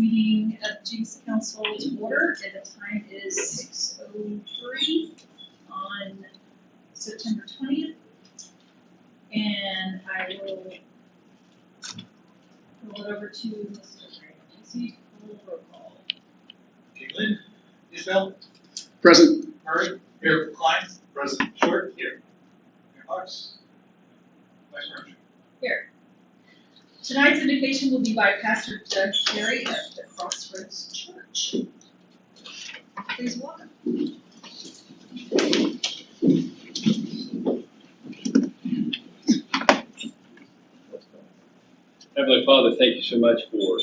meeting of Jenks Council to order, and the time is 6:03 on September 20th. And I will roll it over to Mr. Ramsey for roll call. Lynn, Isabel, Present. Murray, here. Klein, present. Short, here. Mayor Fox, Vice Mayor. Here. Tonight's invocation will be by Pastor Doug Carey of the Crossroads Church. Please welcome. Heavenly Father, thank you so much for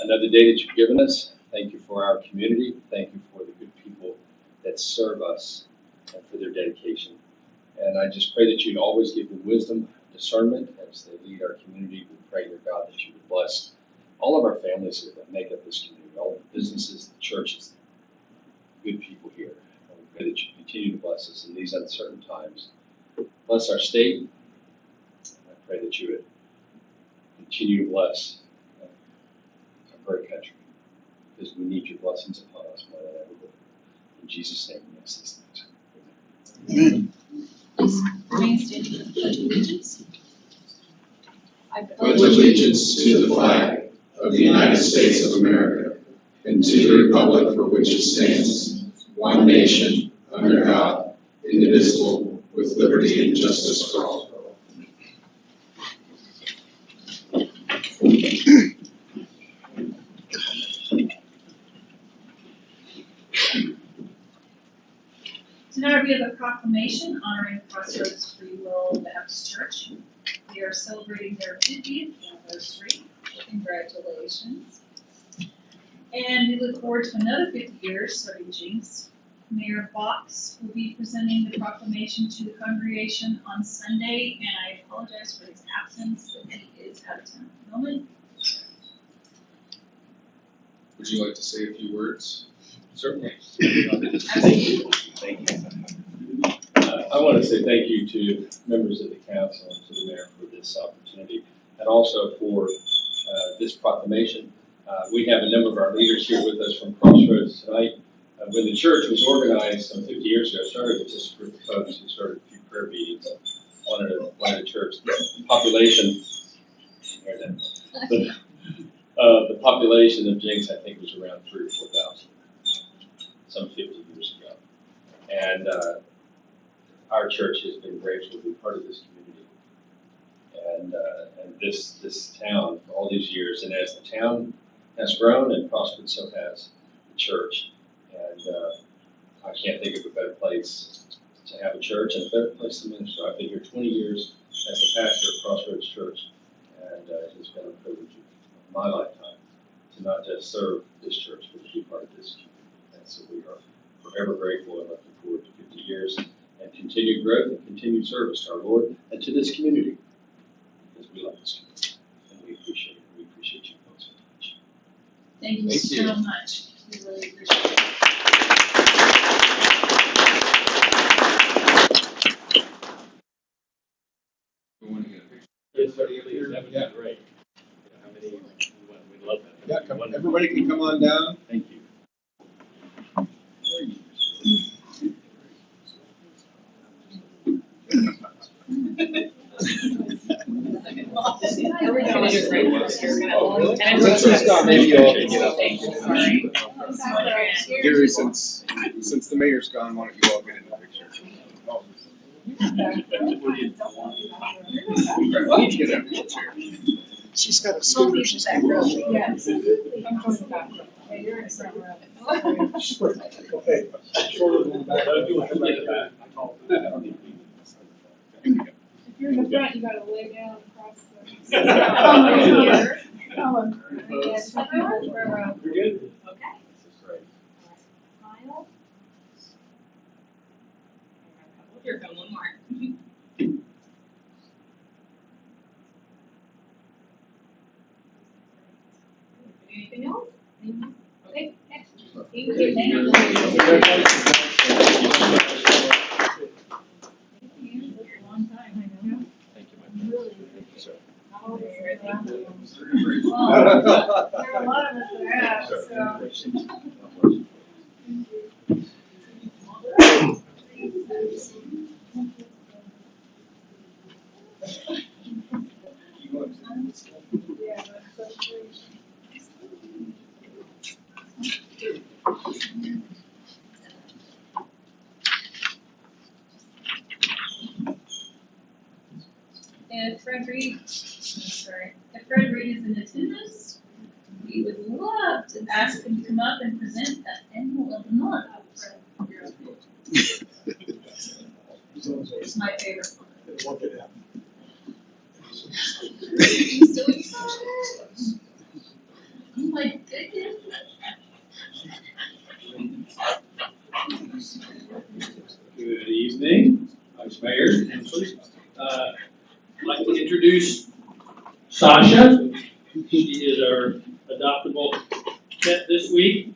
another day that you've given us. Thank you for our community. Thank you for the good people that serve us and for their dedication. And I just pray that you'd always give them wisdom, discernment as they lead our community. We pray, dear God, that you would bless all of our families that make up this community, all the businesses, the churches, the good people here. And we pray that you continue to bless us in these uncertain times. Bless our state. And I pray that you would continue to bless our great country, because we need your blessings upon us more than ever before. In Jesus' name, we ask these things. Amen. Please remain standing for the Pledge of Allegiance. I Pledge allegiance to the flag of the United States of America and to the republic for which it stands, one nation, under God, indivisible, with liberty and justice for all. Tonight we have a proclamation honoring Crossroads Free Will Baptist Church. We are celebrating their 50th anniversary. Congratulations. And we look forward to another 50 years serving Jenks. Mayor Fox will be presenting the proclamation to the congregation on Sunday, and I apologize for his absence, but he is out of town at the moment. Would you like to say a few words? Certainly. Absolutely. Thank you. I want to say thank you to members of the council and to the mayor for this opportunity, and also for this proclamation. We have a number of our leaders here with us from Crossroads tonight. When the church was organized some 50 years ago, it started with just a group of folks who started a few prayer meetings, wanted a church. The population, the population of Jenks, I think, was around 3,000 or 4,000, some 50 years ago. And our church has been grateful to be part of this community and this town for all these years. And as the town has grown and prospered, so has the church. And I can't think of a better place to have a church and a better place to minister. I've been here 20 years as a pastor at Crossroads Church, and it's been a privilege of my lifetime to not just serve this church, but to be part of this community. And so we are forever grateful and looking forward to 50 years and continued growth and continued service to our Lord and to this community, because we love this community and we appreciate it. We appreciate you folks so much. Thank you so much. We really appreciate it. We want to get a picture. Yes, sir. Please. That would be great. How many? We'd love that. Yeah, everybody can come on down. Thank you. Gary, since the mayor's gone, why don't you all get in the picture? Each get out of the chair. She's got a scooter. She's got a Yes. I'm going to back row. Yeah, you're in front row. Okay. Shorter than the back. If you're in the front, you gotta lay down across the. Yes, front row. You're good? Okay. This is great. Smile. Here, come one more. Anything else? Okay, next. Thank you. Thank you. It's a long time, I know. Thank you, my friend. Really. Thank you, sir. Well, there are a lot of us that have. Yeah, that's so great. If Fred Reed, if Fred Reed is in attendance, we would love to ask him to come up and present the animal of the month. It's my favorite. Work it out. He's so excited. Oh my goodness. Good evening, Vice Mayor, Councilors. I'd like to introduce Sasha. She is our adoptable pet this week.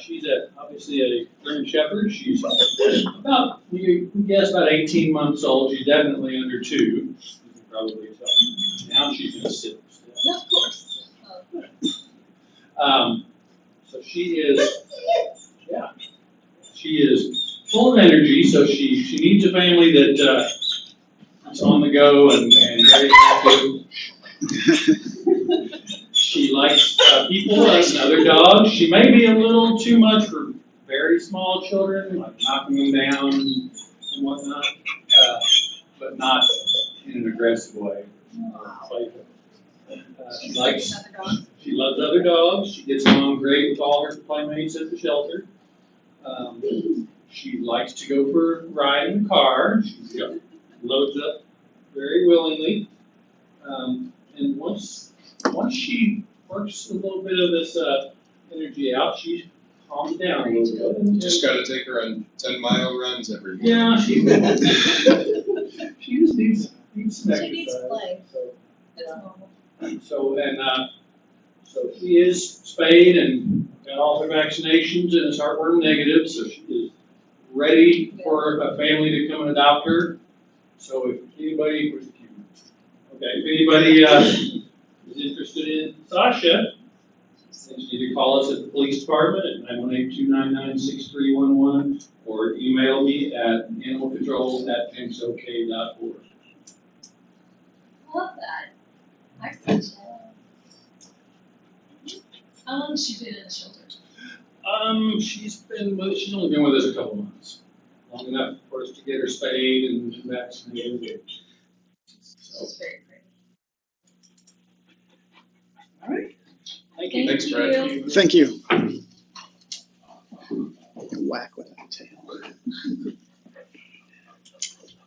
She's obviously a German Shepherd. She's about, we guess about 18 months old. She's definitely under 2. You can probably tell. Now she's going to sit still. Yeah, of course. So she is full of energy, so she needs a family that is on the go and very active. She likes people and other dogs. She may be a little too much for very small children, like knocking them down and whatnot, but not in an aggressive way. Playful. She loves other dogs. She gets along great with all her playmates at the shelter. She likes to go for a ride in the car. She loads up very willingly. And once she works a little bit of this energy out, she calms down a little bit. Just gotta take her on 10-mile runs every morning. Yeah, she just needs some exercise. She needs play. So, That's normal. So she is spayed and got all her vaccinations and is heartworm negative, so she is ready for a family to come and adopt her. So if anybody, where's the camera? Okay, if anybody is interested in Sasha, you need to call us at the police department at 918-299-6311 or email me at animalcontrol@jenksok.org. Love that. Excellent. How long has she been in the shelter? She's only been with us a couple months. Long enough for us to get her spayed and vaccinated. So, She's very pretty. all right. Thank you. Thanks, Brad. Thank you. Whack with that tail.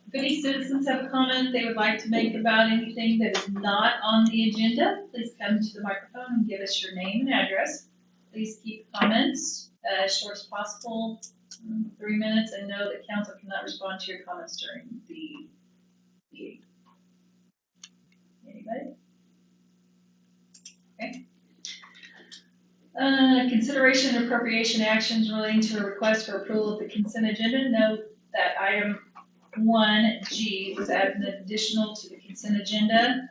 If any citizens have a comment they would like to make about anything that is not on the agenda, please come to the microphone and give us your name and address. Please keep comments as short as possible, 3 minutes, and know that council cannot respond to your comments during the meeting. Anybody? Okay. Consideration and appropriation actions relating to a request for approval of the consent agenda. Note that item 1G was added an additional to the consent agenda.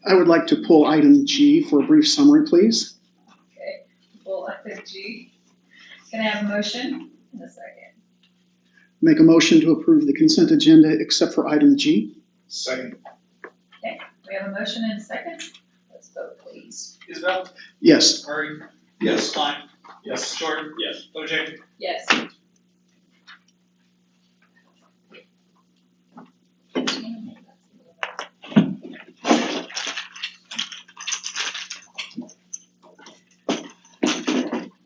I would like to pull item G for a brief summary, please. Okay, well, item G. Can I have a motion in a second? Make a motion to approve the consent agenda except for item G. Second. Okay, we have a motion and a second. Let's vote, please. Isabel? Yes. Murray? Yes. Klein? Yes. Jordan? Yes. OJ? Yes.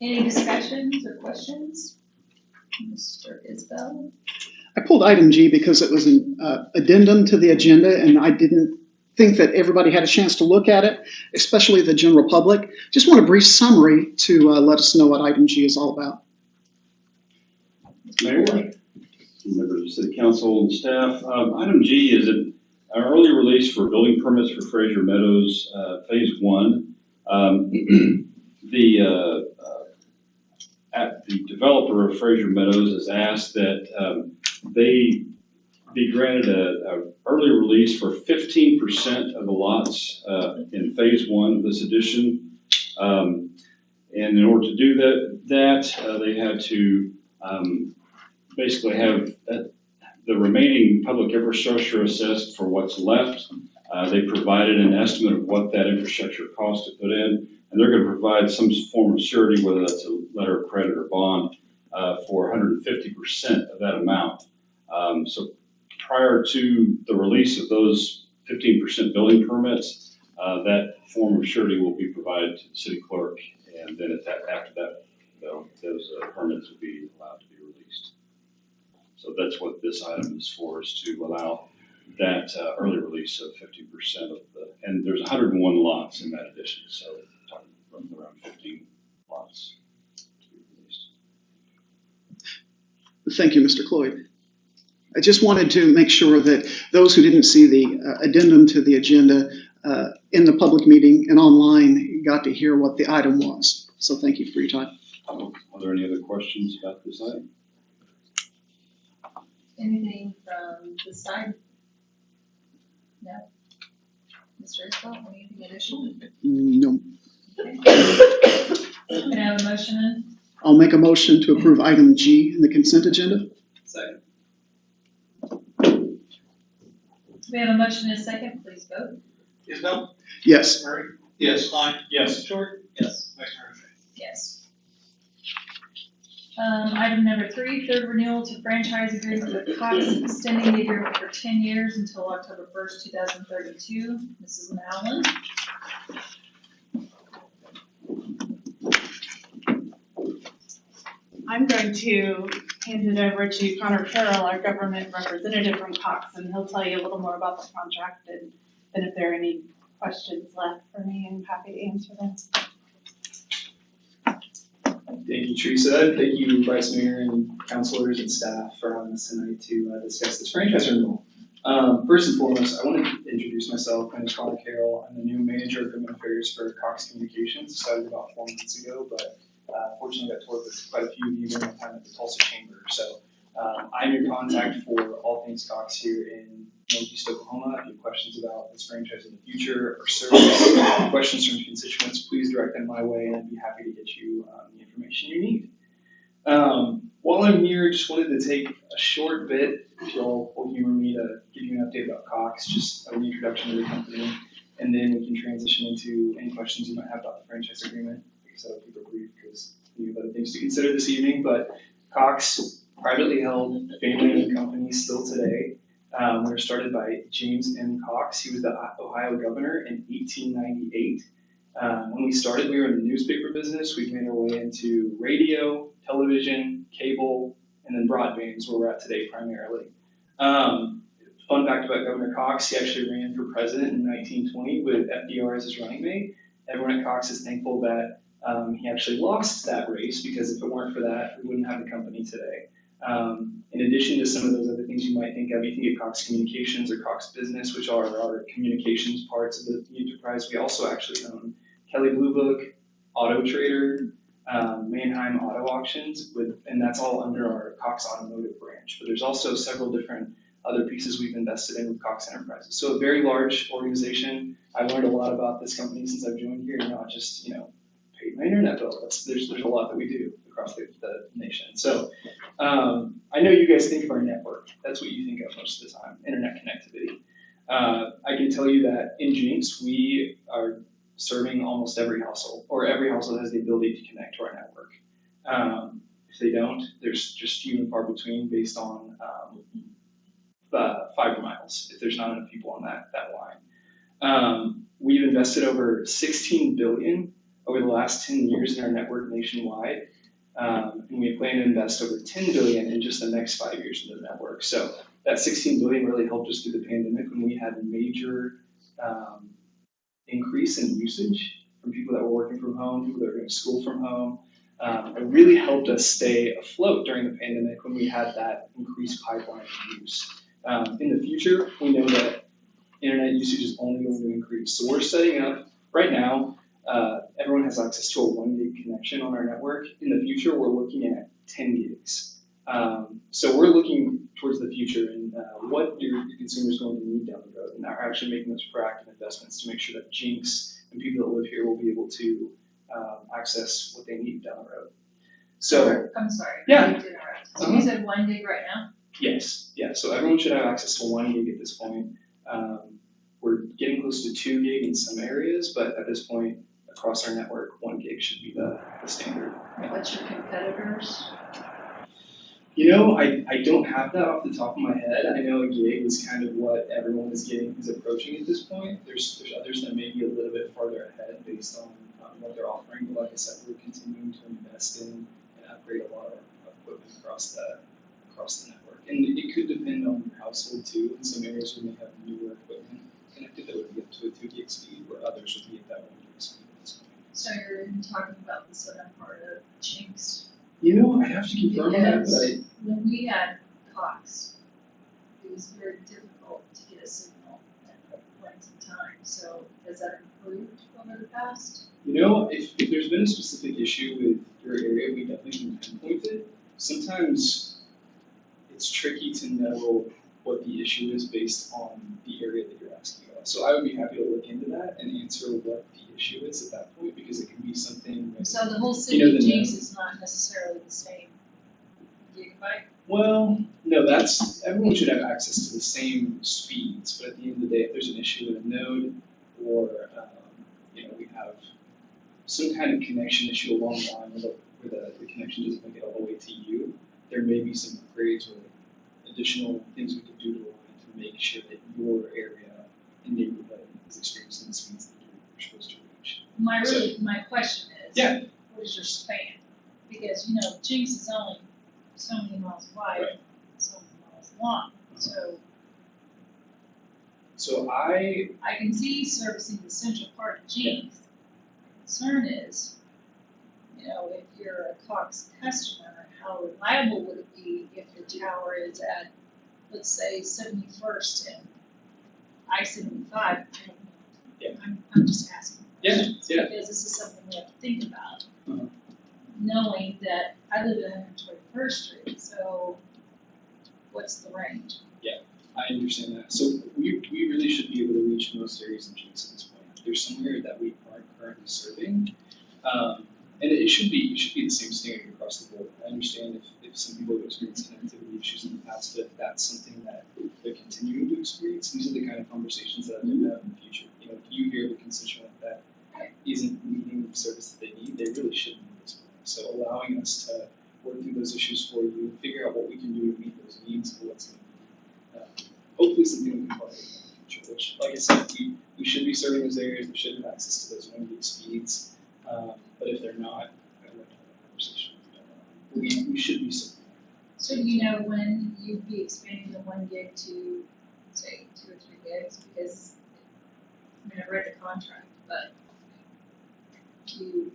Any discussions or questions? Mr. Isbell? I pulled item G because it was an addendum to the agenda, and I didn't think that everybody had a chance to look at it, especially the general public. Just want a brief summary to let us know what item G is all about. Mayor, members of City Council and staff, item G is an early release for building permits for Fraser Meadows Phase 1. The developer of Fraser Meadows has asked that they be granted an early release for 15% of the lots in Phase 1 of this addition. And in order to do that, they had to basically have the remaining public infrastructure assessed for what's left. They provided an estimate of what that infrastructure cost to put in, and they're going to provide some form of surety, whether that's a letter of credit or bond, for 150% of that amount. So prior to the release of those 15% building permits, that form of surety will be provided to the city clerk, and then after that, those permits will be allowed to be released. So that's what this item is for, is to allow that early release of 50% of and there's 101 lots in that addition, so talking around 15 lots to be released. Thank you, Mr. Cloyd. I just wanted to make sure that those who didn't see the addendum to the agenda in the public meeting and online got to hear what the item was. So thank you for your time. Are there any other questions about this item? Anything from the side? No? Mr. Isbell, anything additional? No. Okay. Can I have a motion in? I'll make a motion to approve item G in the consent agenda. Second. We have a motion and a second, please vote. Isbell? Yes. Murray? Yes. Klein? Yes. Short? Yes. Vice Mayor O'Shea? Yes. Item number 3, third renewal to franchise agreement with Cox, extending the agreement for 10 years until October 1st, 2032. Mrs. Mallon. I'm going to hand it over to Connor Carroll, our government representative from Cox, and he'll tell you a little more about the contract, and then if there are any questions left for me, I'm happy to answer them. Thank you, Teresa. Thank you, Vice Mayor and councilors and staff for having us tonight to discuss this franchise renewal. First and foremost, I want to introduce myself. My name is Connor Carroll. I'm the new manager of government affairs for Cox Communications. Started about 4 months ago, but fortunately got to work with quite a few of you during my time at the Tulsa Chamber. So I'm your contact for all things Cox here in Northeast Oklahoma. If you have questions about this franchise in the future or service, questions from constituents, please direct them my way, and I'd be happy to get you the information you need. While I'm here, just wanted to take a short bit, if you all will humor me, to give you an update about Cox, just a reintroduction to the company, and then we can transition into any questions you might have about the franchise agreement. Like I said, I'll keep it brief because we have other things to consider this evening, but Cox, privately held, family-owned company still today. We were started by James M. Cox. He was the Ohio governor in 1898. When we started, we were in the newspaper business. We've made our way into radio, television, cable, and then broadband is where we're at today primarily. Fun fact about Governor Cox, he actually ran for president in 1920 with FDR as his running mate. Everyone at Cox is thankful that he actually lost that race, because if it weren't for that, we wouldn't have the company today. In addition to some of those other things you might think of, you can get Cox Communications or Cox Business, which are our communications parts of the enterprise. We also actually own Kelley Blue Book, Auto Trader, Mannheim Auto Auctions, and that's all under our Cox Automotive branch. But there's also several different other pieces we've invested in with Cox Enterprises. So a very large organization. I've learned a lot about this company since I've joined here, not just, paid my internet bill. There's a lot that we do across the nation. So I know you guys think of our network. That's what you think of most of the time, internet connectivity. I can tell you that in Jenks, we are serving almost every household, or every household has the ability to connect to our network. If they don't, there's just few and far between based on fiber miles, if there's not enough people on that line. We've invested over $16 billion over the last 10 years in our network nationwide. And we plan to invest over $10 billion in just the next 5 years in the network. So that $16 billion really helped us through the pandemic when we had a major increase in usage from people that were working from home, people that were going to school from home. It really helped us stay afloat during the pandemic when we had that increased pipeline of use. In the future, we know that internet usage is only going to increase. So we're setting up right now. Everyone has access to a 1 gig connection on our network. In the future, we're looking at 10 gigs. So we're looking towards the future and what your consumer is going to need down the road. And we're actually making those proactive investments to make sure that Jenks and people that live here will be able to access what they need down the road. So, I'm sorry. Yeah. I did interrupt. So you said 1 gig right now? yes, yeah, so everyone should have access to 1 gig at this point. We're getting close to 2 gig in some areas, but at this point, across our network, 1 gig should be the standard. What's your competitors? You know, I don't have that off the top of my head. I know a gig is kind of what everyone is approaching at this point. There's others that may be a little bit farther ahead based on what they're offering, but like I said, we're continuing to invest in and upgrade a lot of equipment across the network. And it could depend on your household too. In some areas we may have newer equipment connected that would be up to a 2 gig speed, where others would be at that 1 gig speed at this point. So you're talking about the southern part of Jenks. You know, I'd have to confirm that, Because but when we had Cox, it was very difficult to get a signal at points in time. So has that improved over the past? you know, if there's been a specific issue with your area, we definitely can pinpoint it. Sometimes it's tricky to know what the issue is based on the area that you're asking about. So I would be happy to look into that and answer what the issue is at that point, because it can be something that, So the whole city know, of the Jenks is not necessarily the same gigabyte? well, no, everyone should have access to the same speeds, but at the end of the day, if there's an issue with a node or, we have some kind of connection issue along the line where the connection doesn't make it all the way to you, there may be some upgrades or additional things we can do to the line to make sure that your area and neighborhood is experiencing the speeds that you're supposed to reach. My question is, Yeah. what is your span? Because, Jenks is only so many miles wide, Right. so many miles long. So I I can see servicing the central part of Jenks. Concern is, if you're a Cox customer, how reliable would it be if your tower is at, let's say, 71st and I-75? Yeah. I'm just asking. Yeah, questions, yeah. Because this is something we have to think about, Uh-huh. knowing that I live at 121st Street, so what's the range? I understand that. So we really should be able to reach most areas in Jenks at this point. There's somewhere that we aren't currently serving. And it should be the same standard across the board. I understand if some people have experienced connectivity issues in the past, but if that's something that they're continuing to experience, these are the kind of conversations that I'd like to have in the future. If you hear of a constituent that isn't meeting the service that they need, they really shouldn't be this way. So allowing us to work through those issues for you, figure out what we can do to meet those needs for what's going to be. Hopefully something we can partner with in the future, which, like I said, we should be serving those areas, we should have access to those 1 gig speeds. But if they're not, I'd like to have a conversation with them. We should be serving. So do you know when you'd be expanding the 1 gig to, say, 2 or 3 gigs? Because, I read the contract, but you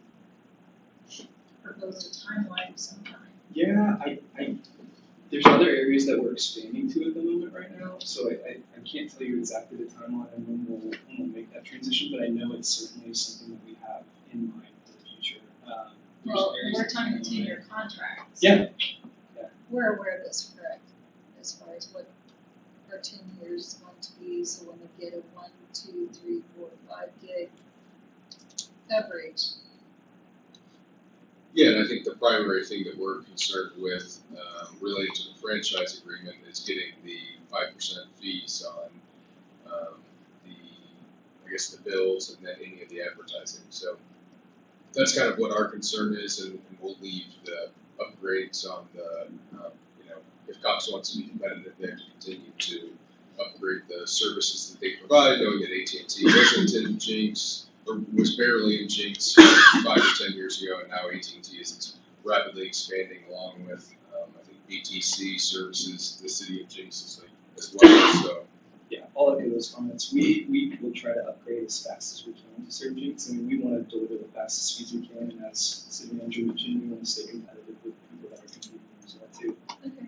proposed a timeline of some kind. Yeah, there's other areas that we're expanding to at the moment right now, so I can't tell you exactly the timeline and when we'll make that transition, but I know it's certainly something that we have in mind for the future. There's Well, areas we're that talking we 10-year contracts. Yeah. We're aware of this, correct, as far as what our 10 years is going to be, so when they get a 1, 2, 3, 4, 5 gig coverage. Yeah, and I think the primary thing that we're concerned with, related to the franchise agreement, is getting the 5% fees on the bills and then any of the advertising. So that's kind of what our concern is, and we'll leave the upgrades on the, if Cox wants to be competitive, they have to continue to upgrade the services that they provide, knowing that AT&T wasn't in Jenks, or was barely in Jenks 5 or 10 years ago, and now AT&T is rapidly expanding along with, I think, BTC services, the city of Jenks as well, so. Yeah, I'll echo those comments. We will try to upgrade as fast as we can to serve Jenks. I mean, we want to deliver the fastest speeds we can, and as City Manager mentioned, we want to stay competitive with people that are competing as well too. Okay.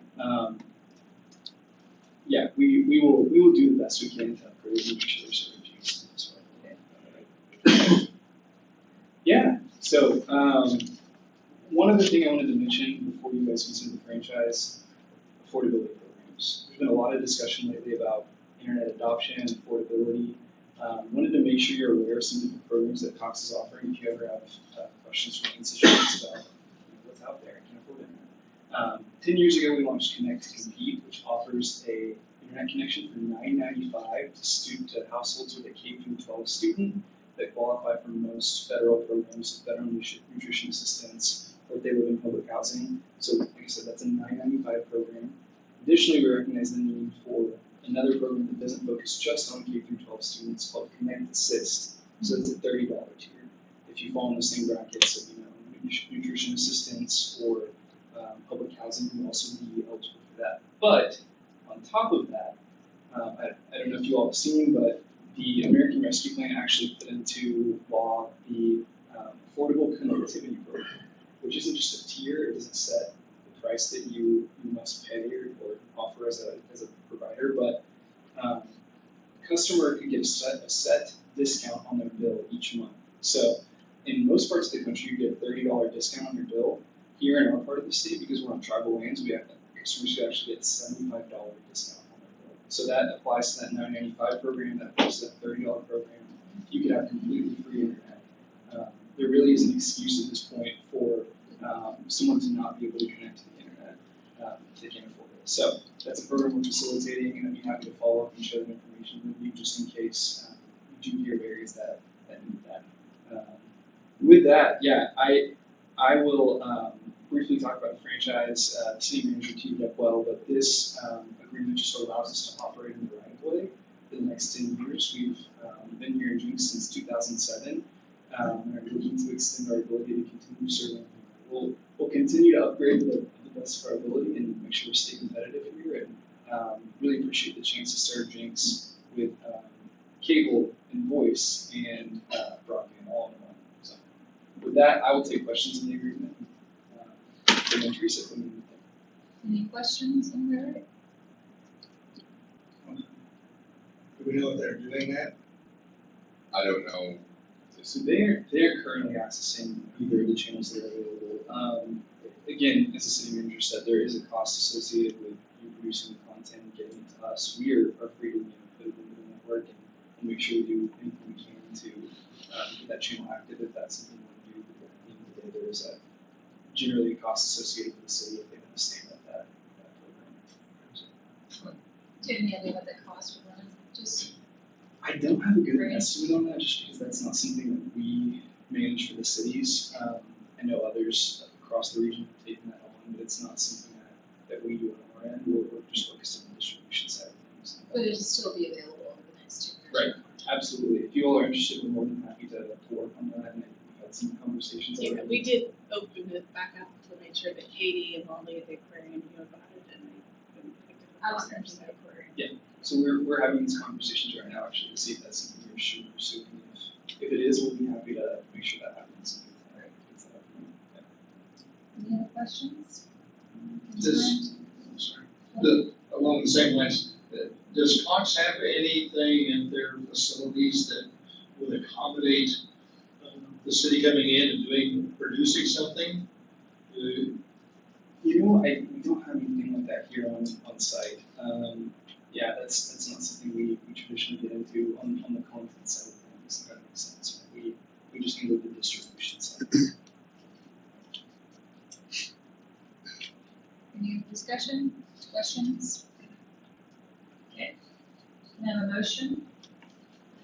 Yeah, we will do the best we can to upgrade and make sure they're serving Jenks as well. Yeah. So one other thing I wanted to mention before you guys consider the franchise, affordability programs. There's been a lot of discussion lately about internet adoption and affordability. Wanted to make sure you're aware of some different programs that Cox is offering. If you ever have questions from institutions about what's out there, I can't afford it. 10 years ago, we launched Connect to Compete, which offers a internet connection for $9.95 to households with a K-12 student that qualify for most federal programs, federal nutrition assistance, or if they live in public housing. So, like I said, that's a $9.95 program. Additionally, we recognize the need for another program that doesn't focus just on K-12 students called Connect Assist. So it's a $30 tier. If you fall in the same brackets of nutrition assistance or public housing, you will also be eligible for that. But on top of that, I don't know if you all have seen, but the American Rescue Plan actually put into law the Affordable Connectivity Program, which isn't just a tier, it doesn't set the price that you must pay or offer as a provider, but a customer could get a set discount on their bill each month. So in most parts of the country, you get a $30 discount on your bill. Here in our part of the state, because we're on tribal lands, we have customers who actually get $75 discount on their bill. So that applies to that $9.95 program, that applies to that $30 program. You could have completely free internet. There really is an excuse at this point for someone to not be able to connect to the internet if they can't afford it. So that's a program we're facilitating, and I'd be happy to follow up and share that information with you just in case you do hear of areas that need that. With that, yeah, I will briefly talk about the franchise. The city manager teed it up well, but this agreement just allows us to operate in the right of way for the next 10 years. We've been here in Jenks since 2007, and are looking to extend our ability to continue serving. We'll continue to upgrade the best of our ability and make sure we stay competitive here, and really appreciate the chance to serve Jenks with cable and voice and broadband all in one. So with that, I will take questions on the agreement. And then Teresa, put me in Any questions on that? Do we know if they're doing that? I don't know. So they're currently accessing either of the channels that are available. Again, as the city manager said, there is a cost associated with you producing the content and getting it to us. We are free to put it into the network and make sure we do anything we can to get that channel active if that's something we want to do. But at the end of the day, there is generally a cost associated with the city if they want to stand up that program. Do you have any idea what that cost would run? Just I don't have a good Right. estimate on that, just because that's not something that we manage for the cities. I know others across the region have taken that on, but it's not something that we do on our end. We're just focused on the distribution side of things. but it'll still be available over the next 2 years. Right. Absolutely. If you all are interested, we're more than happy to work on that, and we've had some conversations Yeah, already. we did open it back up to make sure that Katie and Molly at the aquarium knew about it, and they've been active I was partners thinking in the aquarium. So we're having these conversations right now, actually, to see if that's something you're interested in pursuing. If it is, we'll be happy to make sure that happens. Right. Any other questions? Does- Concerns? Along the same lines, does Cox have anything in their facilities that would accommodate the city coming in and producing something? You know, we don't have anything like that here on site. Yeah, that's not something we traditionally get into on the content side of things. If that makes sense. We just handle the distribution side. Any discussion, questions? Okay, can I have a motion?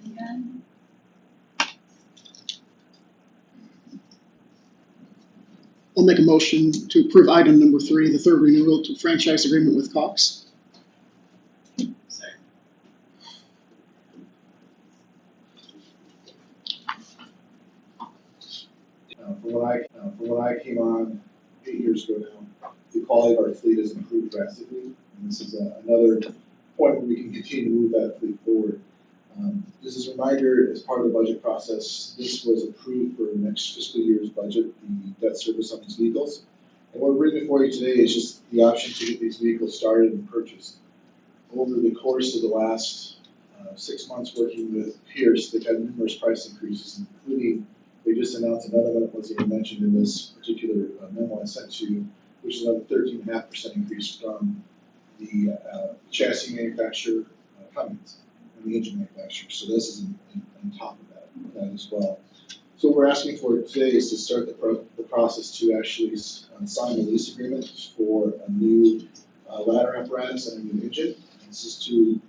Again? I'll make a motion to approve item number 3, the third renewal to franchise agreement with Cox. From when I came on 8 years ago now, the quality of our fleet has improved drastically. And this is another point where we can continue to move that fleet forward. Just as a reminder, as part of the budget process, this was approved for next fiscal year's budget, the debt service on these vehicles. And what we're bringing for you today is just the option to get these vehicles started and purchased. Over the course of the last 6 months working with Pierce, they've had numerous price increases, including they just announced another one that wasn't even mentioned in this particular memo I sent to you, which is another 13.5% increase from the chassis manufacturer Cummins. the engine manufacturer. So this is on top of that as well. So what we're asking for today is to start the process to actually sign a lease agreement for a new ladder apparatus and a new engine. This is to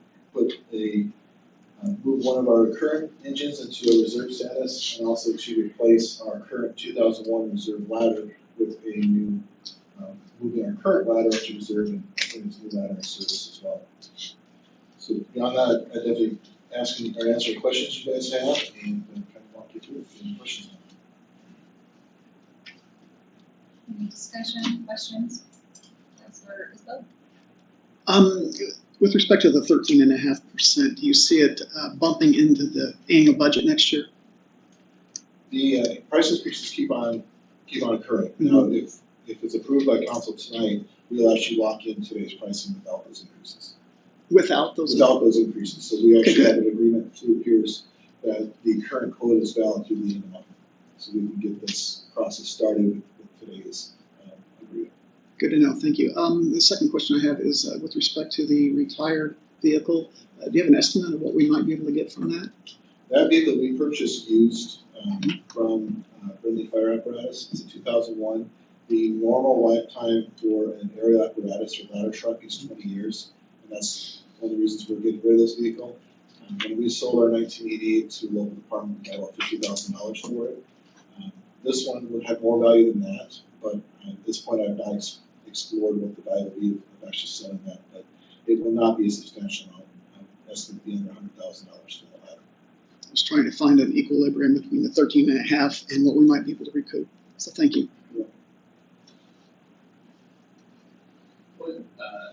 move one of our current engines into a reserve status and also to replace our current 2001 reserve ladder with a new, moving our current ladder into reserve and putting this new ladder in service as well. So beyond that, I definitely answer questions you guys have and kind of walk you through any questions. Any discussion, questions? Councilor Isbell? With respect to the 13.5%, do you see it bumping into the annual budget next year? The price increases keep on occurring. Now, if it's approved by council tonight, we'll actually lock in today's pricing without those increases. Without those increases. So we actually Okay, have an agreement through Pierce that the current quote is valid through the end of the month. So we can get this process started with today's agreement. Good to know, thank you. The second question I have is with respect to the retired vehicle. Do you have an estimate of what we might be able to get from that? That vehicle we purchased used from Brindley Fire Apparatus. It's a 2001. The normal lifetime for an aerial apparatus or ladder truck is 20 years. And that's one of the reasons we're getting rid of this vehicle. When we sold our 1988 to a local department, we got about $50,000 for it. This one would have more value than that, but at this point I've not explored what the value would be of actually selling that. But it will not be a substantial amount. Estimate be under $100,000 for the ladder. I was trying to find an equilibrium between the 13.5 and what we might be able to recoup. So thank you. What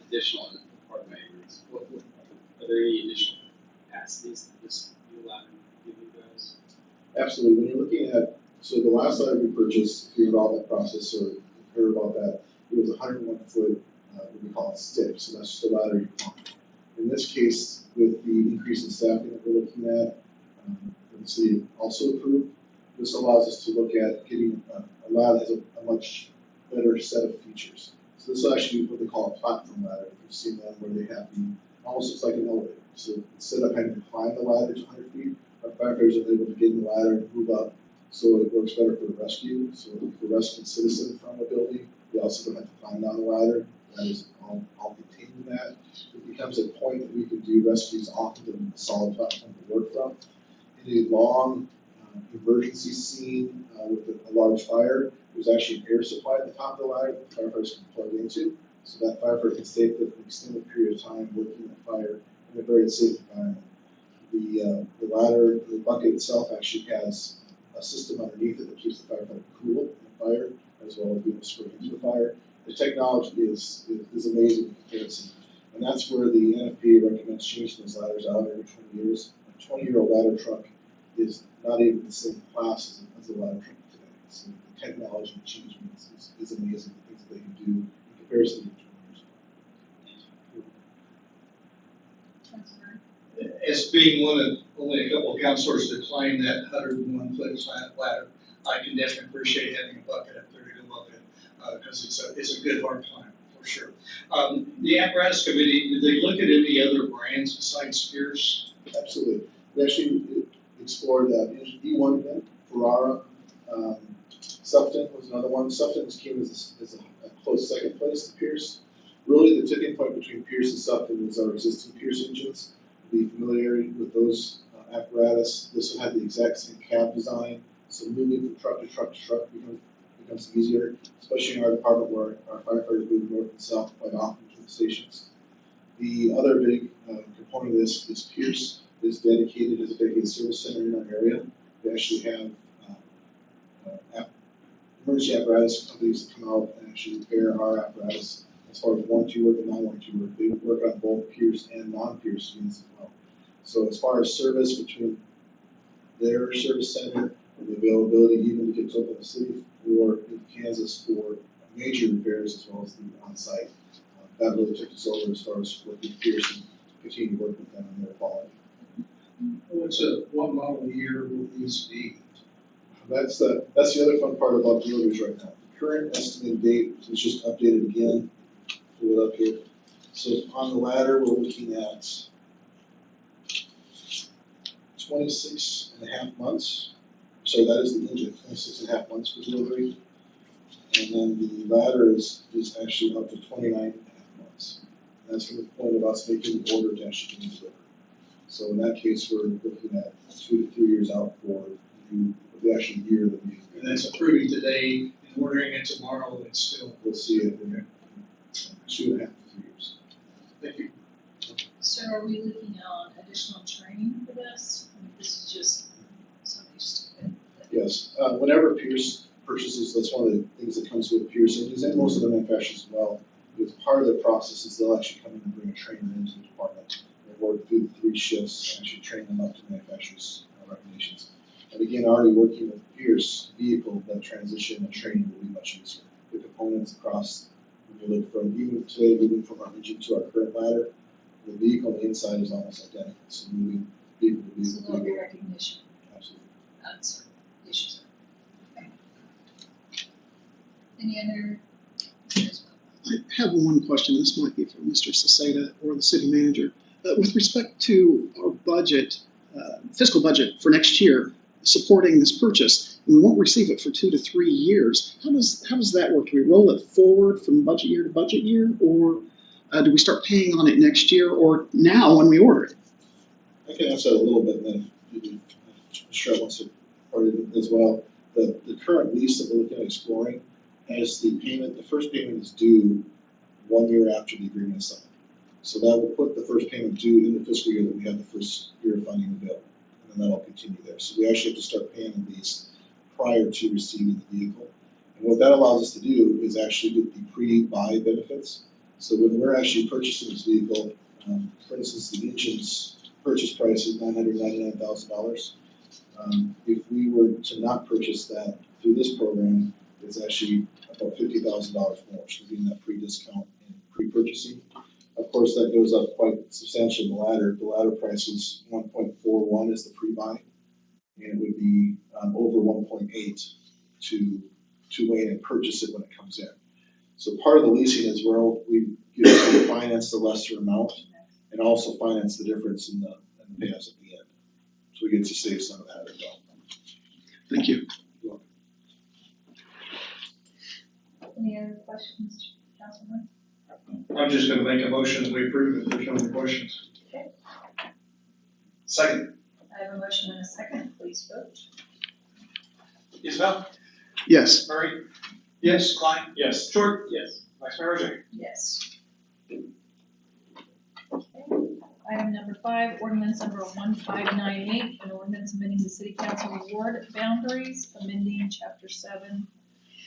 additional, pardon my ignorance, are there any additional capacities that this new ladder give you guys? Absolutely. When you're looking at, so the last ladder we purchased, if you recall that process or heard about that, it was 101 foot, what we call it stick. So that's just a ladder you pump. In this case, with the increase in staffing that we're looking at, the city also approved, this allows us to look at getting a ladder that has a much better set of features. So this will actually be what they call a platform ladder. If you've seen them where they have almost looks like an elevator. So instead of having to climb the ladder to 100 feet, our firefighters are able to get in the ladder and move up. So it works better for the rescue. So if we're rescuing a citizen from a building, they also don't have to climb down the ladder. That is all contained in that. It becomes a point that we can do rescues off of a solid platform to work from. In a long emergency scene with a large fire, there's actually an air supply at the top of the ladder that the firefighters can plug into. So that firefighter can stay for an extended period of time working the fire in a very safe environment. The ladder, the bucket itself actually has a system underneath it that keeps the firefighter cool in the fire, as well as being able to spray into the fire. The technology is amazing in comparison. And that's where the NFPA recommends changing those ladders out every 20 years. A 20-year-old ladder truck is not even the same class as a ladder truck today. So the technology change is amazing, the things that they can do in comparison to 20 years ago. As being one of only a couple of councilors that climb that 101 foot ladder, I can definitely appreciate having a bucket up there to go up in, because it's a good hard climb for sure. The apparatus committee, did they look at any other brands besides Pierce? Absolutely. We actually explored E1 again, Ferrara, Sufton was another one. Sufton came as a close second place to Pierce. Really, the tipping point between Pierce and Sufton is our existing Pierce engines. The familiarity with those apparatus. This will have the exact same cab design, so moving from truck to truck to truck becomes easier, especially in our department where our firefighters move north and south quite often between the stations. The other big component of this is Pierce is dedicated as a dedicated service center in our area. We actually have emergency apparatus companies that come out and actually repair our apparatus as far as warranty work and non-warranty work. They work on both Pierce and non-Pierce units as well. So as far as service between their service center and the availability even to get to Oklahoma City or in Kansas for major repairs as well as the on-site, that really took us over as far as working with Pierce and continue to work with them on their quality. What model year will these be? That's the other fun part about deliveries right now. The current estimated date is just updated again. Pull it up here. So on the ladder, we're looking at 26.5 months. So that is the engine, 26.5 months for delivery. And then the ladder is actually up to 29.5 months. And that's from the point of us making the order to actually being delivered. So in that case, we're looking at 2 to 3 years out for the actual year that we. And that's approving today and ordering it tomorrow, it's still. We'll see it in 2.5 to 3 years. Thank you. So are we looking on additional training for this? I mean, this is just something stupid. Yes, whenever Pierce purchases, that's one of the things that comes with Pierce, and most of the manufacturers as well. Because part of the process is they'll actually come in and bring a trainer into the department and work through the 3 shifts and actually train them up to manufacturers' recommendations. And again, already working with Pierce vehicle, that transition and training will be much easier. The components across, when you look from even today, moving from our engine to our current ladder, the vehicle on the inside is almost identical. So moving vehicle to So there'll be vehicle. recognition Absolutely. on certain issues. Okay. Any other? I have one question. This might be for Mr. Seseda or the city manager. With respect to our budget, fiscal budget for next year, supporting this purchase, and we won't receive it for 2 to 3 years. How does that work? Do we roll it forward from budget year to budget year, or do we start paying on it next year, or now when we order it? I can answer that a little bit, and then maybe Michelle wants to part of it as well. The current lease that we're looking at exploring has the payment, the first payment is due 1 year after the agreement is signed. So that will put the first payment due in the fiscal year that we have the first year of funding the bill. And then that'll continue there. So we actually have to start paying the lease prior to receiving the vehicle. And what that allows us to do is actually get the pre-buy benefits. So when we're actually purchasing this vehicle, for instance, the engine's purchase price is $999,000. If we were to not purchase that through this program, it's actually about $50,000 more, so getting that pre-discount and pre-purchasing. Of course, that goes up quite substantially in the ladder. The ladder price is 1.41 is the pre-buy, and it would be over 1.8 to wait and purchase it when it comes in. So part of the leasing is where we get to finance the lesser amount and also finance the difference in the payouts at the end. So we get to save some of that as well. Thank you. You're welcome. Any other questions, Councilman? I'm just gonna make a motion that we approve if there's no more questions. Okay. Second. I have a motion and a second. Please vote. Isabel? Yes. Murray? Yes. Klein? Yes. Short? Yes. Vice Mayor Rodriguez? Yes. Okay. Item number 5, ordinance number 1598, an ordinance amending the city council ward boundaries, amending chapter 7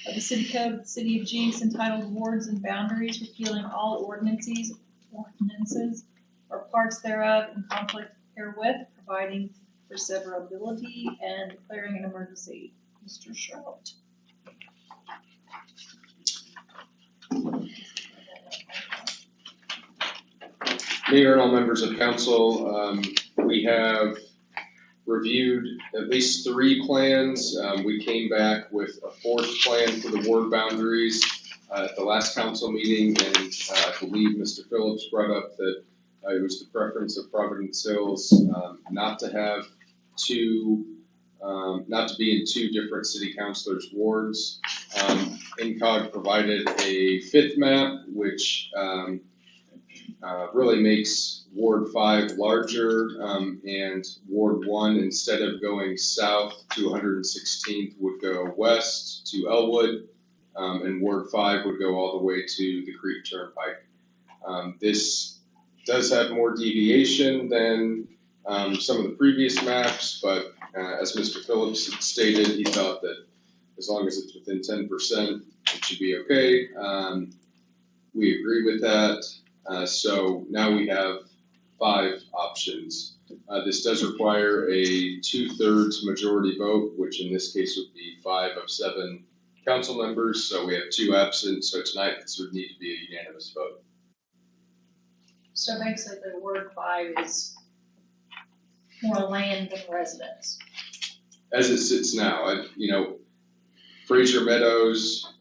of the city code of the city of Jenks entitled wards and boundaries, repealing all ordinances or parts thereof in conflict herewith, providing for severability and declaring an emergency. Mr. Charlotte. Mayor and all members of council, we have reviewed at least 3 plans. We came back with a 4th plan for the ward boundaries at the last council meeting, and I believe Mr. Phillips brought up that it was the preference of Providence Hills not to have not to be in 2 different city councilors' wards. NCOG provided a 5th map, which really makes Ward 5 larger, and Ward 1, instead of going south to 116th, would go west to Elwood, and Ward 5 would go all the way to the Creek Turnpike. This does have more deviation than some of the previous maps, but as Mr. Phillips had stated, he thought that as long as it's within 10%, it should be okay. We agree with that. So now we have 5 options. This does require a 2/3 majority vote, which in this case would be 5 of 7 council members. So we have 2 absent. So tonight this would need to be a unanimous vote. So basically, Ward 5 is more land than residence. As it sits now, Fraser Meadows,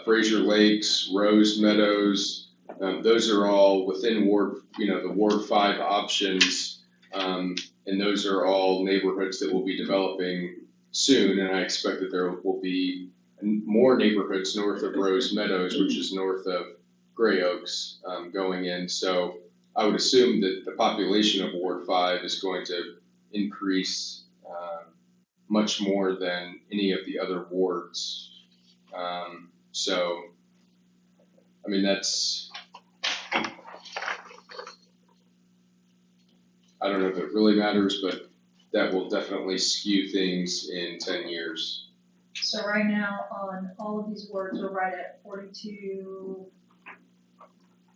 Fraser Lakes, Rose Meadows, those are all within Ward, the Ward 5 options. And And those are all neighborhoods that will be developing soon, and I expect that there will be more neighborhoods north of Rose Meadows, which is north of Gray Oaks, going in. So I would assume that the population of Ward 5 is going to increase much more than any of the other wards. So, I mean, that's, I don't know if it really matters, but that will definitely skew things in 10 years. So right now, on all of these wards, we're right at 42,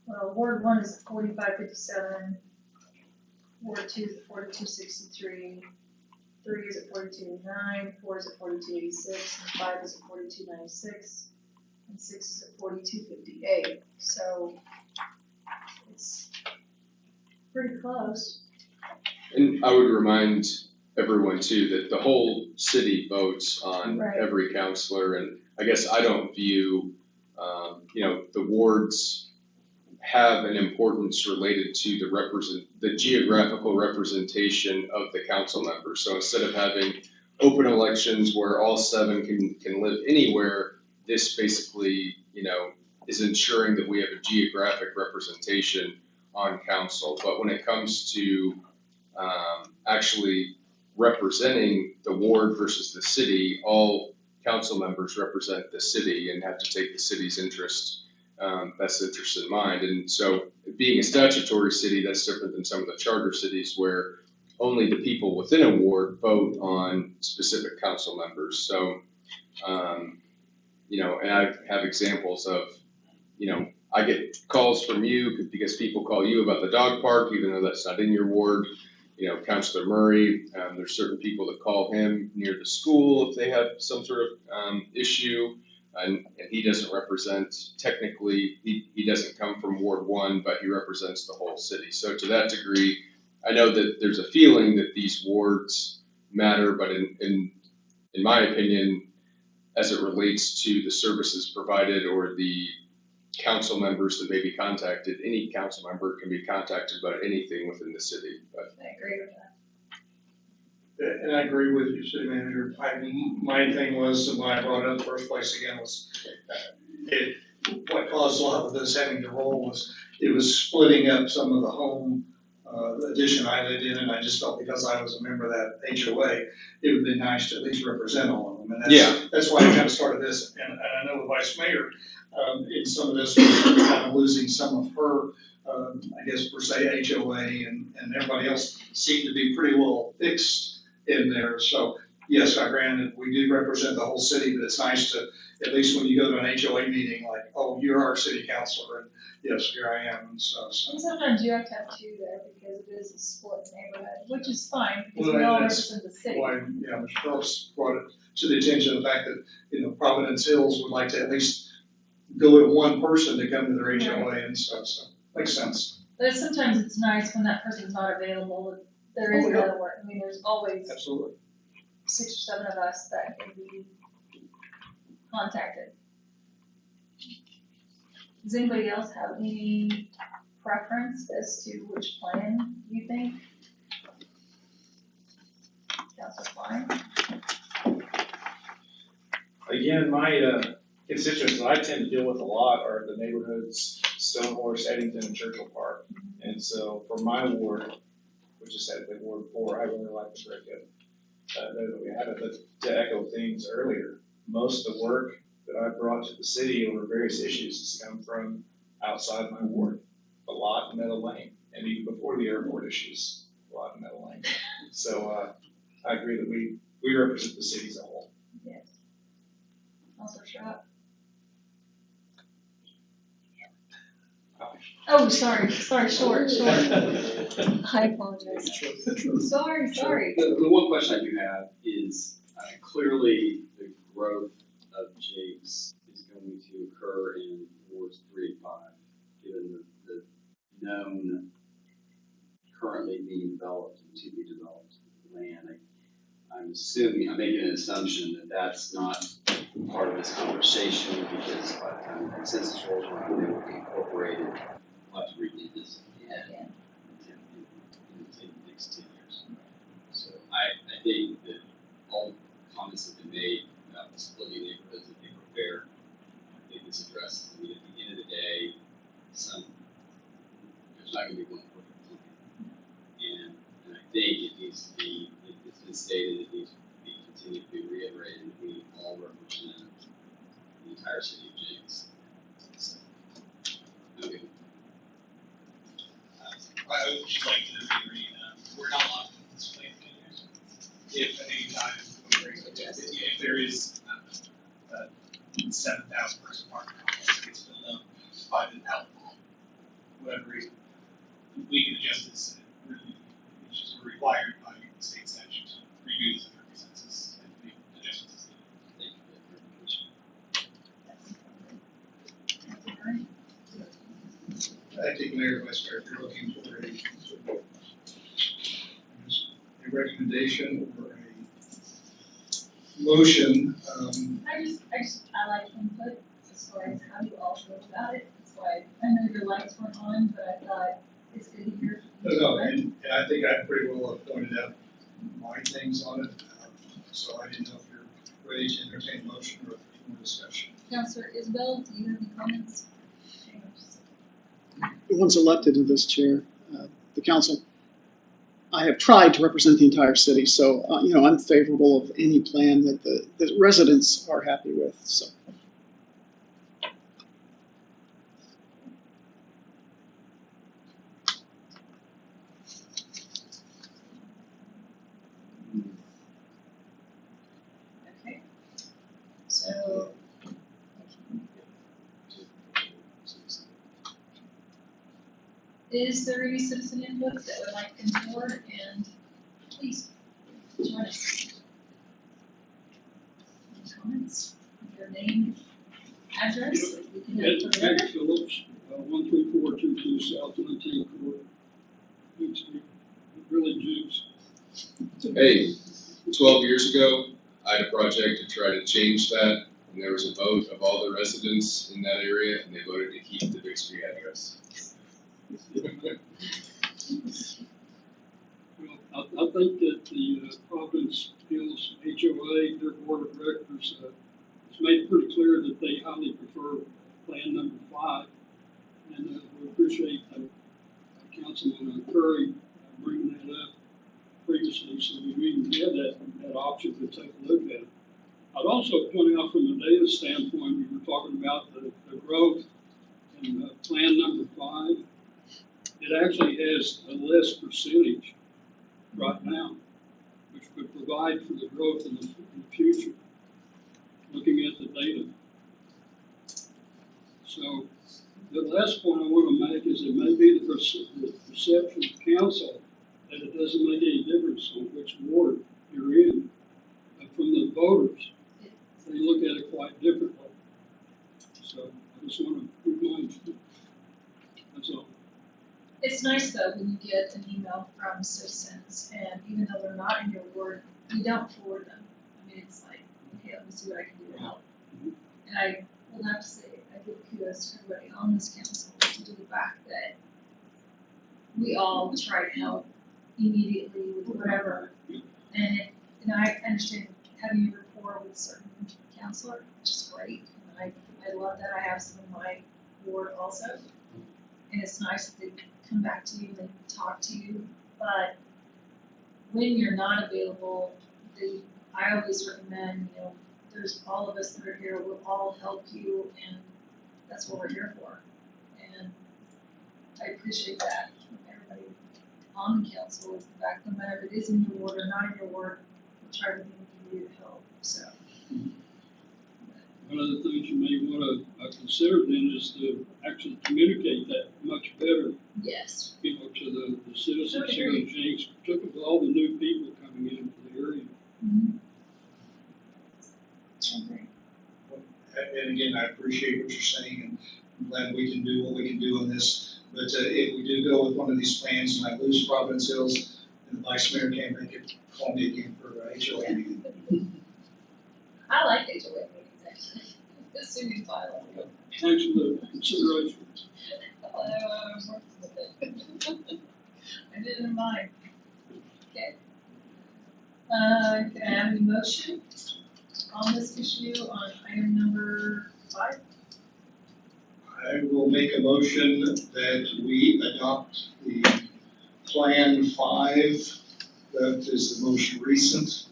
well, Ward 1 is 4557, Ward 2 is at 4263, 3 is at 4209, 4 is at 4286, and 5 is at 4296, and 6 is at 4258. So it's pretty close. And I would remind everyone too that the whole city votes on Right. every counselor, and I guess I don't view, the wards have an importance related to the geographical representation of the council members. So instead of having open elections where all 7 can live anywhere, this basically, is ensuring that we have a geographic representation on council. But when it comes to actually representing the ward versus the city, all council members represent the city and have to take the city's best interest in mind. And so being a statutory city, that's different than some of the charter cities where only the people within a ward vote on specific council members. So, and I have examples of, I get calls from you because people call you about the dog park, even though that's not in your ward. Councilor Murray, there's certain people that call him near the school if they have some sort of issue, and he doesn't represent, technically, he doesn't come from Ward 1, but he represents the whole city. So to that degree, I know that there's a feeling that these wards matter, but in my opinion, as it relates to the services provided or the council members that may be contacted, any council member can be contacted about anything within the city. But I agree with that. And I agree with you, city manager. My thing was, and why I brought it up in the first place again was, what caused a lot of this having to roll was, it was splitting up some of the home addition I lived in, and I just felt because I was a member of that HOA, it would be nice to at least represent all of them. And that's why I kind of started this, and I know the vice mayor, in some of this, was kind of losing some of her, I guess per se, HOA, and everybody else seemed to be pretty well fixed in there. So yes, I granted, we do represent the whole city, but it's nice to, at least when you go to an HOA meeting, like, oh, you're our city councilor, and yes, here I am, and stuff. So. And sometimes you have to have 2 there because it is a split neighborhood, which is fine, because Well, we all that's represent the city. why, Mr. Phillips brought it to the attention of the fact that, Providence Hills would like to at least go to one person to come to their HOA and stuff, so, makes sense. But sometimes it's nice when that person's not available, there is another work, I mean, there's always Absolutely. 6 or 7 of us that can be contacted. Does anybody else have any preference as to which plan you think? Councilor Klein? Again, my constituents that I tend to deal with a lot are the neighborhoods, Stonehorse, Eddington, and Churchill Park. And so for my ward, which is technically Ward 4, I really like the break-up. Know that we have it, but to echo things earlier, most of the work that I've brought to the city over various issues has come from outside my ward, a lot in Meadow Lane, and even before the airport issues, a lot in Meadow Lane. So I agree that we represent the city as a whole. Yes. Councilor Schrapp? Oh, sorry, short. I apologize. Sorry. The one question I do have is, clearly the growth of Jenks is going to occur in wards 3 and 5, given the known currently being developed and to be developed land. I'm assuming, I'm making an assumption that that's not part of this conversation, because by the time the consensus rolls around, they will be incorporated. We'll have to redo this again in the next 10 years. I think that all comments have been made about splitting neighborhoods and being fair. I think this addresses, I mean, at the end of the day, there's not gonna be one perfect plan. And I think it needs to be, it's been stated, it needs to be continued to be reiterated, that we all represent the entire city of Jenks. So, okay. I would just like to reiterate, we're not locked in this plan for 10 years. If at any time, if there is a 7,000 person parking complex that gets filled up by the alcohol, whatever reason, we can adjust this. Really, it's just we're required by state statute to review this under consensus and make adjustments. Thank you for that information. I think Mayor, Vice Mayor, if you're looking for a recommendation or a motion, I like input as far as how you all feel about it. That's why I know your lights weren't on, but I thought it's good to hear from you. no, and I think I pretty well have pointed out my things on it, so I didn't know if you're ready to entertain a motion or if there's more discussion. Councilor Isbell, do you have any comments? Once elected to this chair, the council, I have tried to represent the entire city, so, I'm favorable of any plan that the residents are happy with, so. Okay. So, is there any citizen input that would like to come forward, and please join us? Any comments? Your name, address, we can have it for the Ed record. Phillips, 13422 South 19th Court. It's really juice. Hey, 12 years ago, I had a project to try to change that, and there was a vote of all the residents in that area, and they voted to keep the Bixby address. Well, I think that the Providence Hills HOA, their board of directors, has made it pretty clear that they highly prefer plan number 5. And we appreciate Councilman Curry bringing that up previously, so we even had that option to take a look at it. I'd also point out from a data standpoint, we were talking about the growth in plan number 5. It actually has a less percentage right now, which would provide for the growth in the future, looking at the data. So the last point I want to make is it may be the perception of council that it doesn't make any difference on which ward you're in. But from the voters, they look at it quite differently. So I just want to remind you. That's all. It's nice though when you get an email from citizens, and even though they're not in your ward, you don't forward them. I mean, it's like, okay, let me see what I can do to help. And I will have to say, I give kudos to everybody on this council to the fact that we all try to help immediately with whatever. And I understand having a rapport with a certain counselor, which is great. And I love that. I have some in my ward also. And it's nice that they come back to you and talk to you. But when you're not available, I always recommend, there's all of us that are here, we'll all help you, and that's what we're here for. And I appreciate that from everybody on the council, is the fact no matter if it is in your ward or not in your ward, we'll try everything we can do to help, so. One of the things you may want to consider then is to actually communicate that much better. Yes. To the citizens here in Jenks, particularly with all the new people coming into the area. Mm-hmm. Okay. And again, I appreciate what you're saying, and I'm glad we can do what we can do on this. But if we do go with one of these plans and I lose Providence Hills, and the vice mayor can't make it, call me again for HOA meeting. I like HOA meetings, actually. As soon as you file it. Thanks for the consideration. I'm working with it. I didn't mind. Okay. Can I have a motion on this issue on item number 5? I will make a motion that we adopt the Plan 5, that is the most recent,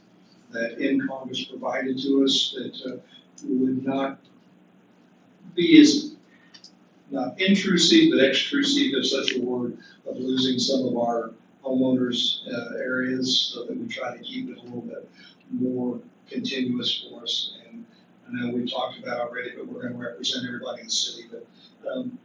that INCOG has provided to us, that would not be as, not intrusive, but extrusive, if such a word, of losing some of our homeowners' areas, so that we try to keep it a little bit more continuous for us. And I know we talked about already, but we're gonna represent everybody in the city, but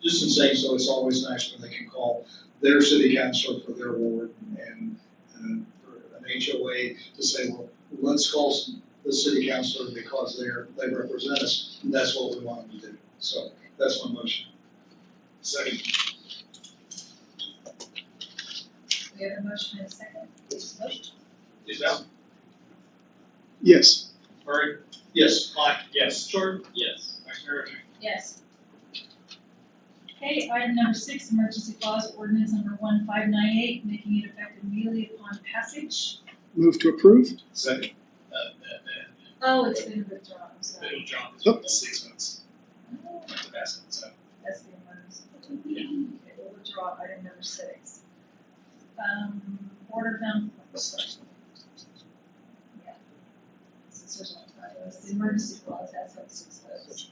just in saying so, it's always nice when they can call their city councilor for their ward, and for an HOA to say, well, let's call the city councilor because they represent us, and that's what we want them to do. So that's my motion. Second. We have a motion and a second. Please vote. Isabel? Yes. Murray? Yes. Clyde? Yes. Short? Yes. Vice Mayor O'Shea? Yes. Okay, item number 6, emergency clause ordinance number 1598, making it effective immediately upon passage. Move to approve? Second. Oh, it's been withdrawn, I'm sorry. Middle John is with the 6 months. Oh, The best, so. that's the emergency. Okay, we'll withdraw item number 6. Order found. Yeah. Since there's one typo, the emergency clause has had 6 votes.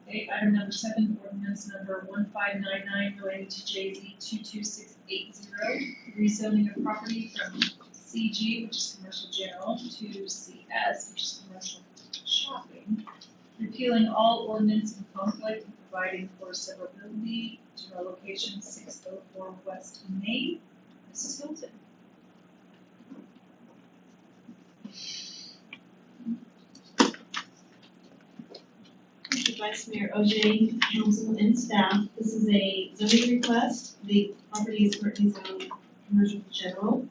Okay, item number 7, ordinance number 1599 relating to JZ 22680, rezoning of property from CG, which is commercial general, to CS, which is commercial shopping, repealing all ordinance in conflict and providing for severability to our location 604 West Main. Mrs. Hilton. Thank you, Vice Mayor O'Shea, council and staff. This is a zoning request. The property is currently zoned commercial general.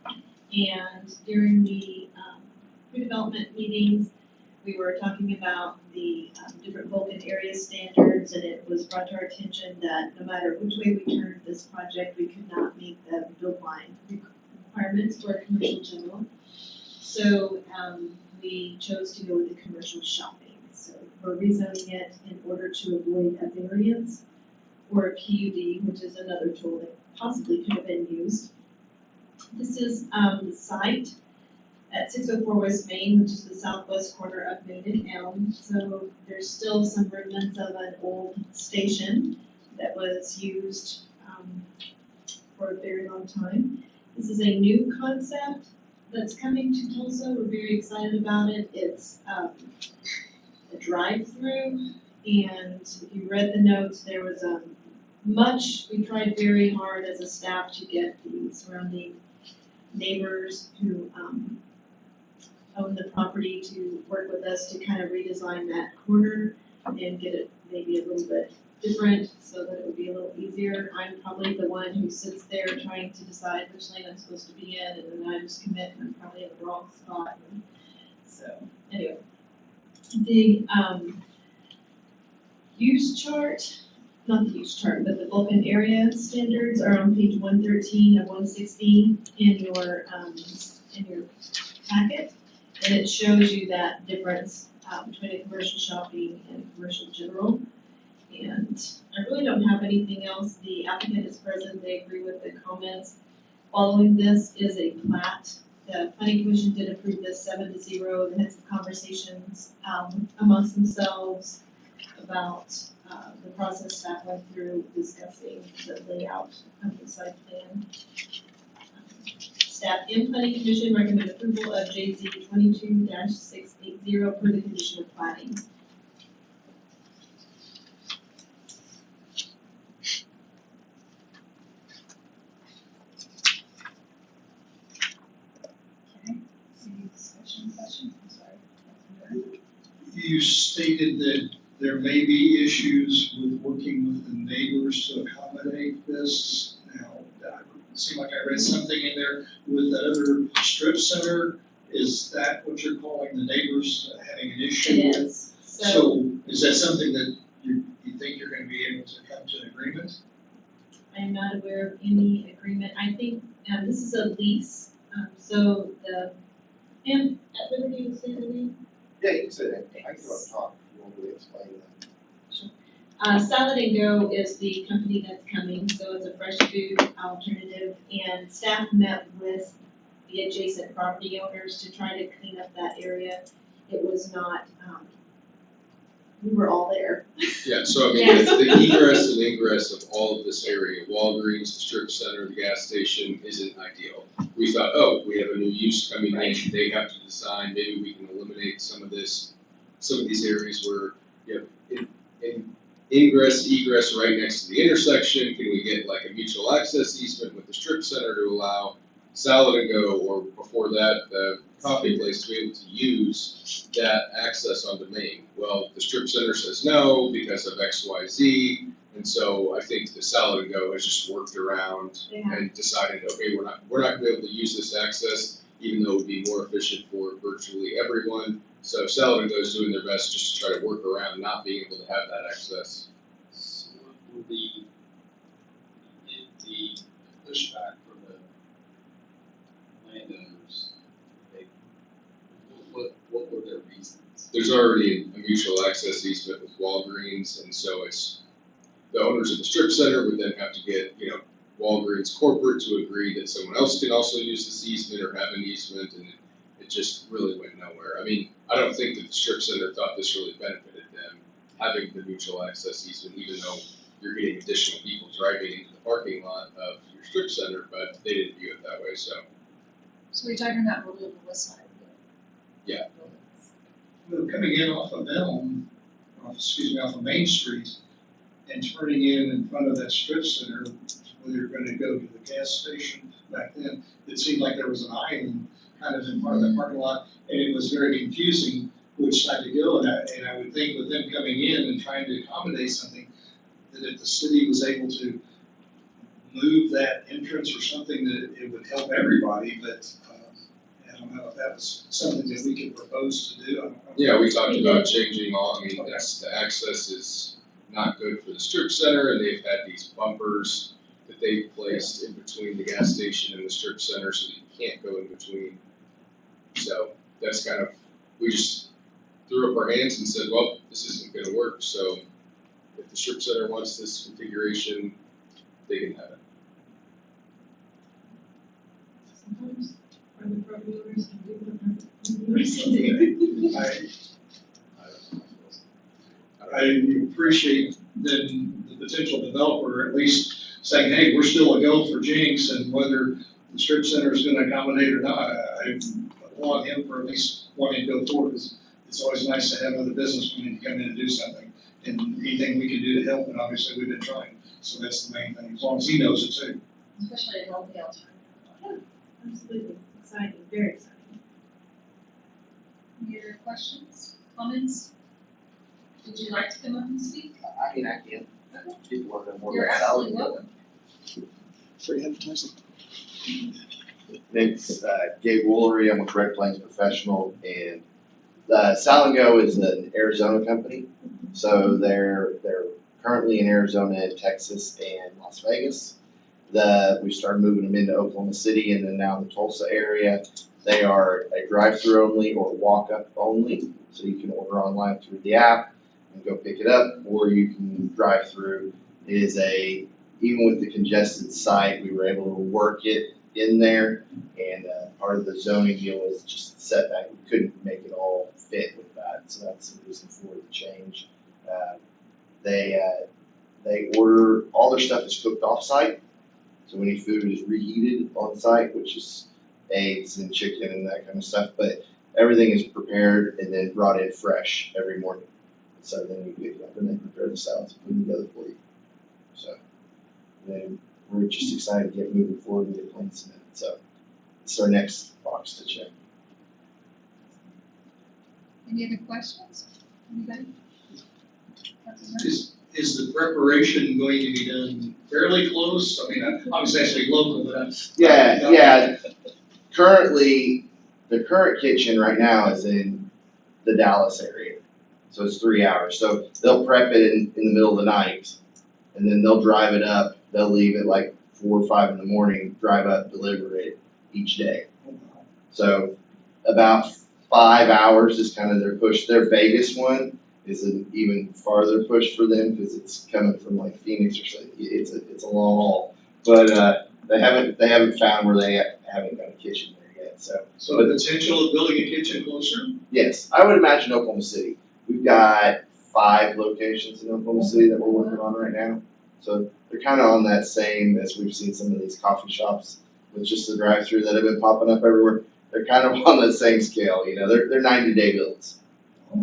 And during the redevelopment meetings, we were talking about the different Vulcan area standards, and it was brought to our attention that no matter which way we turned this project, we could not meet the build line requirements for a commercial general. So we chose to go with the commercial shopping. So we're rezoning it in order to avoid a variance or a PUD, which is another tool that possibly could have been used. This is the site at 604 West Main, which is the southwest corner of Main and Elm. So there's still some remnants of an old station that was used for a very long time. This is a new concept that's coming to Tulsa. We're very excited about it. It's a drive-through, and if you read the notes, there was we tried very hard as a staff to get the surrounding neighbors who own the property to work with us to kind of redesign that corner and get it maybe a little bit different so that it would be a little easier. I'm probably the one who sits there trying to decide which lane I'm supposed to be in, and then I just commit and I'm probably in the wrong spot. And so anyway, the use chart, not the use chart, but the Vulcan area standards are on page 113 of 160 in your packet. And it shows you that difference between a commercial shopping and a commercial general. And I really don't have anything else. The applicant is present, they agree with the comments. Following this is a plat. The planning commission did approve this 7-0. They had some conversations amongst themselves about the process staff went through discussing the layout of the site plan. Staff and planning commission recommend approval of JZ 22-680 per the condition of plating. Okay, any discussion, questions? I'm sorry. You stated that there may be issues with working with the neighbors to accommodate this. Now, it seemed like I read something in there with the other strip center. Is that what you're calling the neighbors having an issue It with? is. So is that something that you think you're gonna be able to come to an agreement? I I'm not aware of any agreement. I think, this is a lease, so and at liberty to say the name? Yeah, you can say that. I can talk if you want me to explain that. Salad and Go is the company that's coming, so it's a fresh food alternative, and staff met with the adjacent property owners to try to clean up that area. It was not, we were all there. Yeah, so I mean, Yeah. the egress and ingress of all of this area, Walgreens, the strip center, the gas station, isn't ideal. We thought, oh, we have a new use coming in, they have to design, maybe we can eliminate some of these areas where you have ingress, egress right next to the intersection. Can we get like a mutual access easement with the strip center to allow Salad and Go, or before that, the coffee place, to be able to use that access onto Main? Well, the strip center says no because of X, Y, Z, and so I think the Salad and Go has just worked around and decided, okay, we're not gonna be able to use this access, even though it would be more efficient for virtually everyone. So Salad and Go is doing their best just to try to work around not being able to have that access. So what will the pushback from the landowners? What were their reasons? There's already a mutual access easement with Walgreens, and so it's the owners of the strip center would then have to get, Walgreens corporate to agree that someone else can also use this easement or have an easement, and it just really went nowhere. I mean, I don't think that the strip center thought this really benefited them, having the mutual access easement, even though you're getting additional people driving into the parking lot of your strip center, but they didn't view it that way, so. So we're talking about really the west side of the Yeah. Well, coming in off of off of Main Street and turning in front of that strip center, where you're gonna go to the gas station back then, it seemed like there was an island kind of in front of that parking lot, and it was very confusing which side to go, and I would think with them coming in and trying to accommodate something, that if the city was able to move that entrance or something, that it would help everybody, but, I don't know if that was something that we could propose to do. I don't know. Yeah, we talked about changing the access is not good for the strip center, and they've had these bumpers that they've placed in between the gas station and the strip center so that you can't go in between. So that's kind of, we just threw up our hands and said, well, this isn't gonna work, so if the strip center wants this configuration, they can have it. Sometimes private property owners can do what the rest of the I appreciate the potential developer at least saying, hey, we're still a go for Jenks, and whether the strip center is gonna accommodate or not, I applaud him for at least wanting to go forward, because it's always nice to have other business wanting to come in and do something, and anything we can do to help, and obviously we've been trying, so that's the main thing, as long as he knows it too. especially a healthy alternative. Absolutely, exciting, very exciting. Any other questions, comments? Would you like to come up and speak? I mean, I can. People want to know more You're about absolutely salad. welcome. Free advertising. It's Gabe Woolery, I'm with Red Plains Professional, and Salad Go is an Arizona company. So they're currently in Arizona, Texas, and Las Vegas. We started moving them into Oklahoma City and then now the Tulsa area. They are a drive-through only or walk-up only, so you can order online through the app and go pick it up, or you can drive through. It is even with the congested site, we were able to work it in there, and part of the zoning deal was just setback. We couldn't make it all fit with that, so that's the reason for the change. They order, all their stuff is cooked off-site, so any food is reheated on-site, which is eggs and chicken and that kind of stuff, but everything is prepared and then brought in fresh every morning. So then you pick it up and they prepare the salads and put it together for you. So then we're just excited to get moving forward and get plans submitted. So it's our next box to check. Any other questions? Anybody? Is the preparation going to be done fairly close? I mean, obviously it has to be local, but Yeah. Currently, the current kitchen right now is in the Dallas area. So it's 3 hours. So they'll prep it in the middle of the night, and then they'll drive it up they'll leave at like 4 or 5 in the morning, drive up, deliver it each day. So about 5 hours is kind of their push. Their Vegas one is an even farther push for them because it's coming from like Phoenix or something. It's a long haul, but they haven't found where they haven't got a kitchen there yet. So the potential of building a kitchen closer? Yes, I would imagine Oklahoma City. We've got 5 locations in Oklahoma City that we're working on right now. So they're kind of on that same as we've seen some of these coffee shops with just the drive-through that have been popping up everywhere. They're kind of on the same scale, you know, they're 90-day builds.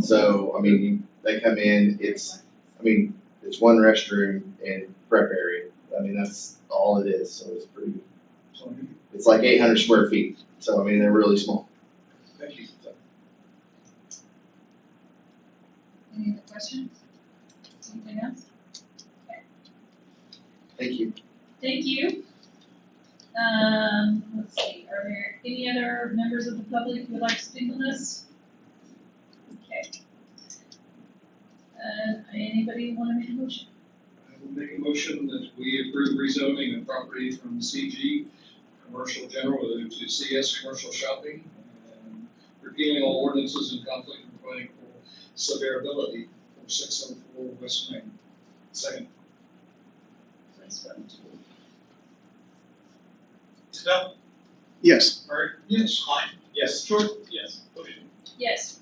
So, I mean, they come in, it's one restroom and prep area. I mean, that's all it is, so it's pretty, it's like 800 square feet. So, I mean, they're really small. Thank you. Any other questions? Anything else? Okay. Thank you. Thank you. Let's see, are there any other members of the public who would like to speak on this? Okay. Anybody want to make a motion? I will make a motion that we approve rezoning of property from CG, commercial general, to CS, commercial shopping, and repealing all ordinances in conflict and providing for severability for 604 West Main. Second. Isabel? Yes. Bird? Yes. Klein? Yes. Short? Yes. Ocean? Yes.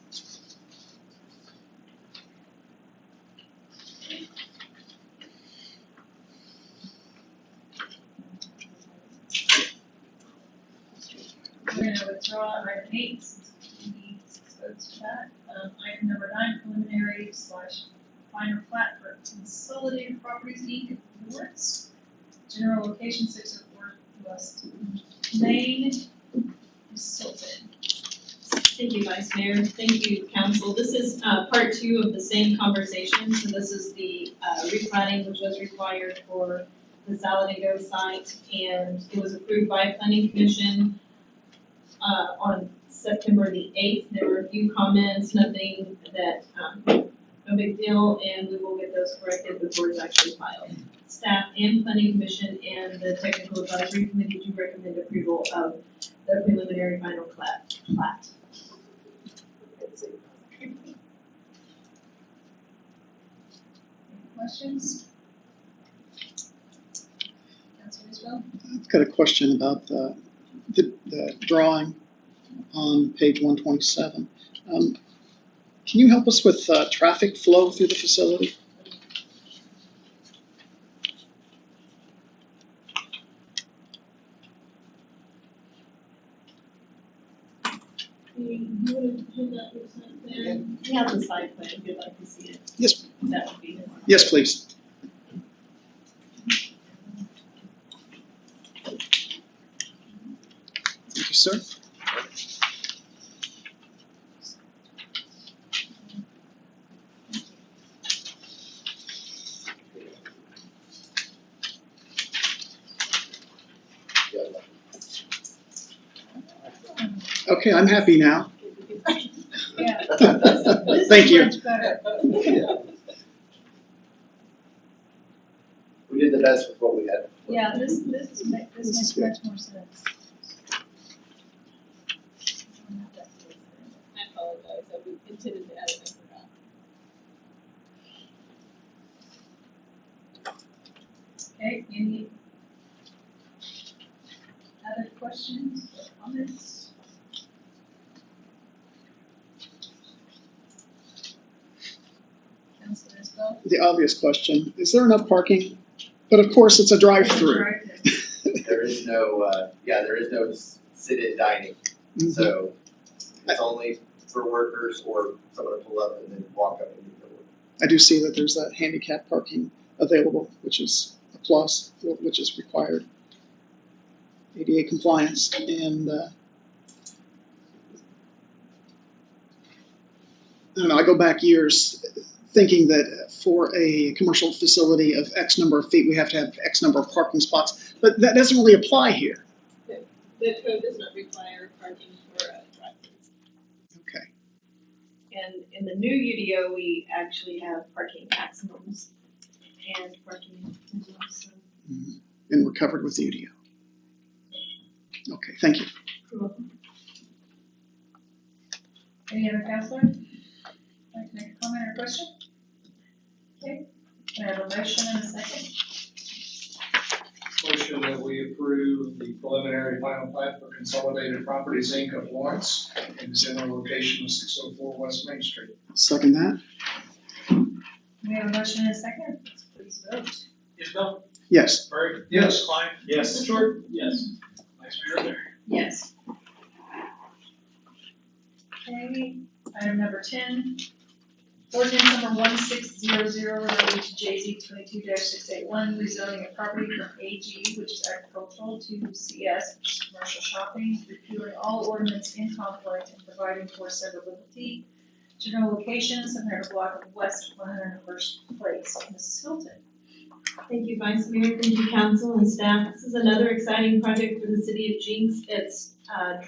We're gonna withdraw item 8, since we exposed to that. Item number 9, preliminary / final plat for Consolidated Properties Inc. Wards. General location 604 West Main, Silton. Thank you, Vice Mayor. Thank you, Council. This is part 2 of the same conversation. So this is the replanning which was required for the Saladego site, and it was approved by Planning Commission on September the 8th. There were a few comments, nothing that, no big deal, and we will get those corrected before it's actually filed. Staff and Planning Commission and the Technical Advisory Committee do recommend approval of the preliminary final plat. Any questions? Councilor Isbell? I've got a question about the drawing on page 127. Can you help us with traffic flow through the facility? You would have that percent there. We have the site plan if you'd like to see it. Yes. That would be. Yes, please. Thank you, sir. Okay, I'm happy now. Yeah. Thank you. Much better. We did the best with what we had. Yeah, this makes much more sense. I apologize, I intended to add it, I forgot. Okay, any other questions or comments? Councilor Isbell? The obvious question, is there enough parking? But of course, it's a drive-through. There is no, there is no sit-in dining. Mhm. So it's only for workers or someone to pull up and then walk up and do their work. I do see that there's that handicap parking available, which is a plus, which is required. ADA compliance, and I don't know, I go back years thinking that for a commercial facility of X number of feet, we have to have X number of parking spots, but that doesn't really apply here. The code does not require parking for drive-throughs. Okay. And in the new UDO, we actually have parking maximums and parking minimums. So and we're covered with UDO. Okay, thank you. Any other counselor? Like to make a comment or question? Okay, can I have a motion and a second? Motion that we approve the preliminary final plat for Consolidated Properties, Inc. of Lawrence in the general location of 604 West Main Street. Second that? We have a motion and a second, please vote. Isabel? Yes. Murray? Yes. Klein? Yes. Short? Yes. Vice Mayor O'Donnell? Yes. Okay, item number 10, ordinance number 1600 related to JZ 22-681, rezoning a property from AG, which is agricultural, to CS, which is commercial shopping, repealing all ordinance in conflict and providing for severability. General location, 700 block of West 101st Place. Mrs. Hilton. Thank you, Vice Mayor, thank you, council and staff. This is another exciting project for the city of Jenks. It's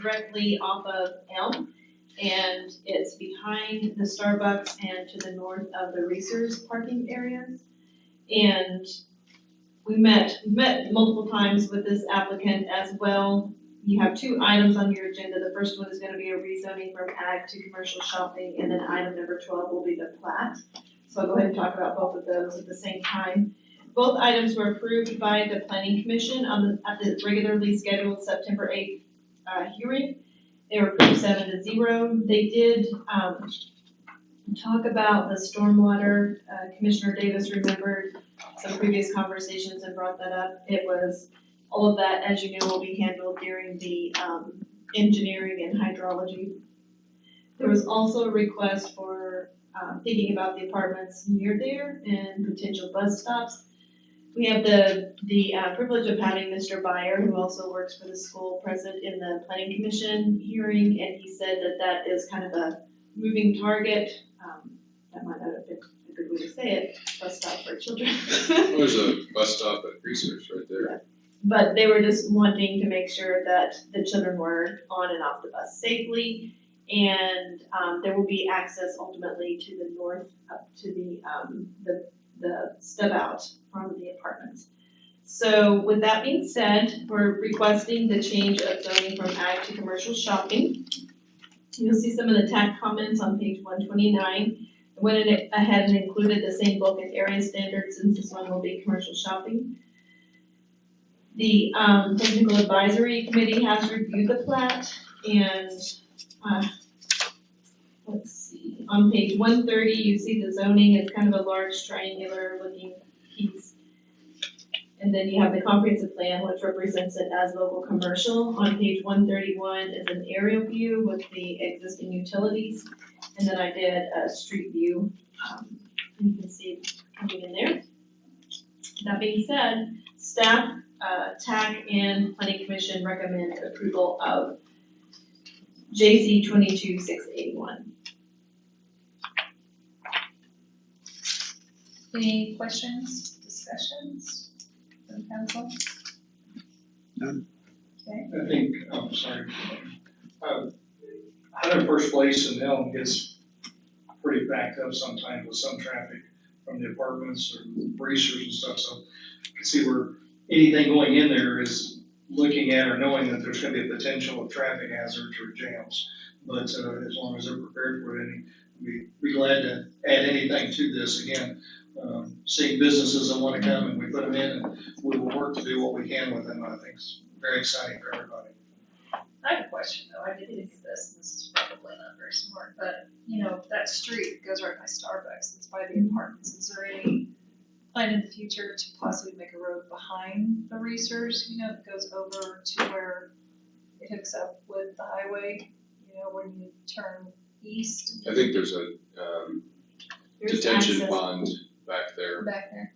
directly off of Elm, and it's behind the Starbucks and to the north of the Reese's parking areas. And we met multiple times with this applicant as well. You have two items on your agenda. The first one is gonna be a rezoning from ag to commercial shopping, and then item number 12 will be the plat. So I'll go ahead and talk about both of those at the same time. Both items were approved by the planning commission at the regularly scheduled September 8th hearing. They were approved 7-0. They did talk about the stormwater. Commissioner Davis remembered some previous conversations and brought that up. It was, all of that, as you know, will be handled during the engineering and hydrology. There was also a request for thinking about the apartments near there and potential bus stops. We have the privilege of having Mr. Byer, who also works for the school, present in the planning commission hearing, and he said that that is kind of a moving target. That might not have been a good way to say it, bus stop for children. There's a bus stop at Research right there. But they were just wanting to make sure that the children were on and off the bus safely. And there will be access ultimately to the north, up to the stub out from the apartments. So with that being said, we're requesting the change of zoning from ag to commercial shopping. You'll see some of the TAC comments on page 129. I went ahead and included the same book and area standards since this one will be commercial shopping. The technical advisory committee has reviewed the plat, and let's see, on page 130, you see the zoning is kind of a large triangular looking piece. And then you have the comprehensive plan, which represents it as local commercial. On page 131 is an aerial view with the existing utilities. And then I did a street view, and you can see it coming in there. That being said, staff, TAC, and planning commission recommend approval of JZ 22-681. Any questions, discussions from council? None. Okay. I think, sorry. 101st Place in Elm gets pretty backed up sometimes with some traffic from the apartments or racers and stuff, so you can see where anything going in there is looking at or knowing that there's gonna be a potential of traffic hazards or jams. But as long as they're prepared for it, we'd be glad to add anything to this. Again, seeing businesses that wanna come and we put them in, and we will work to do what we can with them. I think it's very exciting for everybody. I have a question though, I didn't think of this, and this is probably not very smart, but, you know, that street goes right by Starbucks, it's by the apartments, is there any plan in the future to possibly make a road behind the Reese's, you know, that goes over to where it hooks up with the highway, you know, when you turn east? I think there's a There's detention access. pond back there. Back there?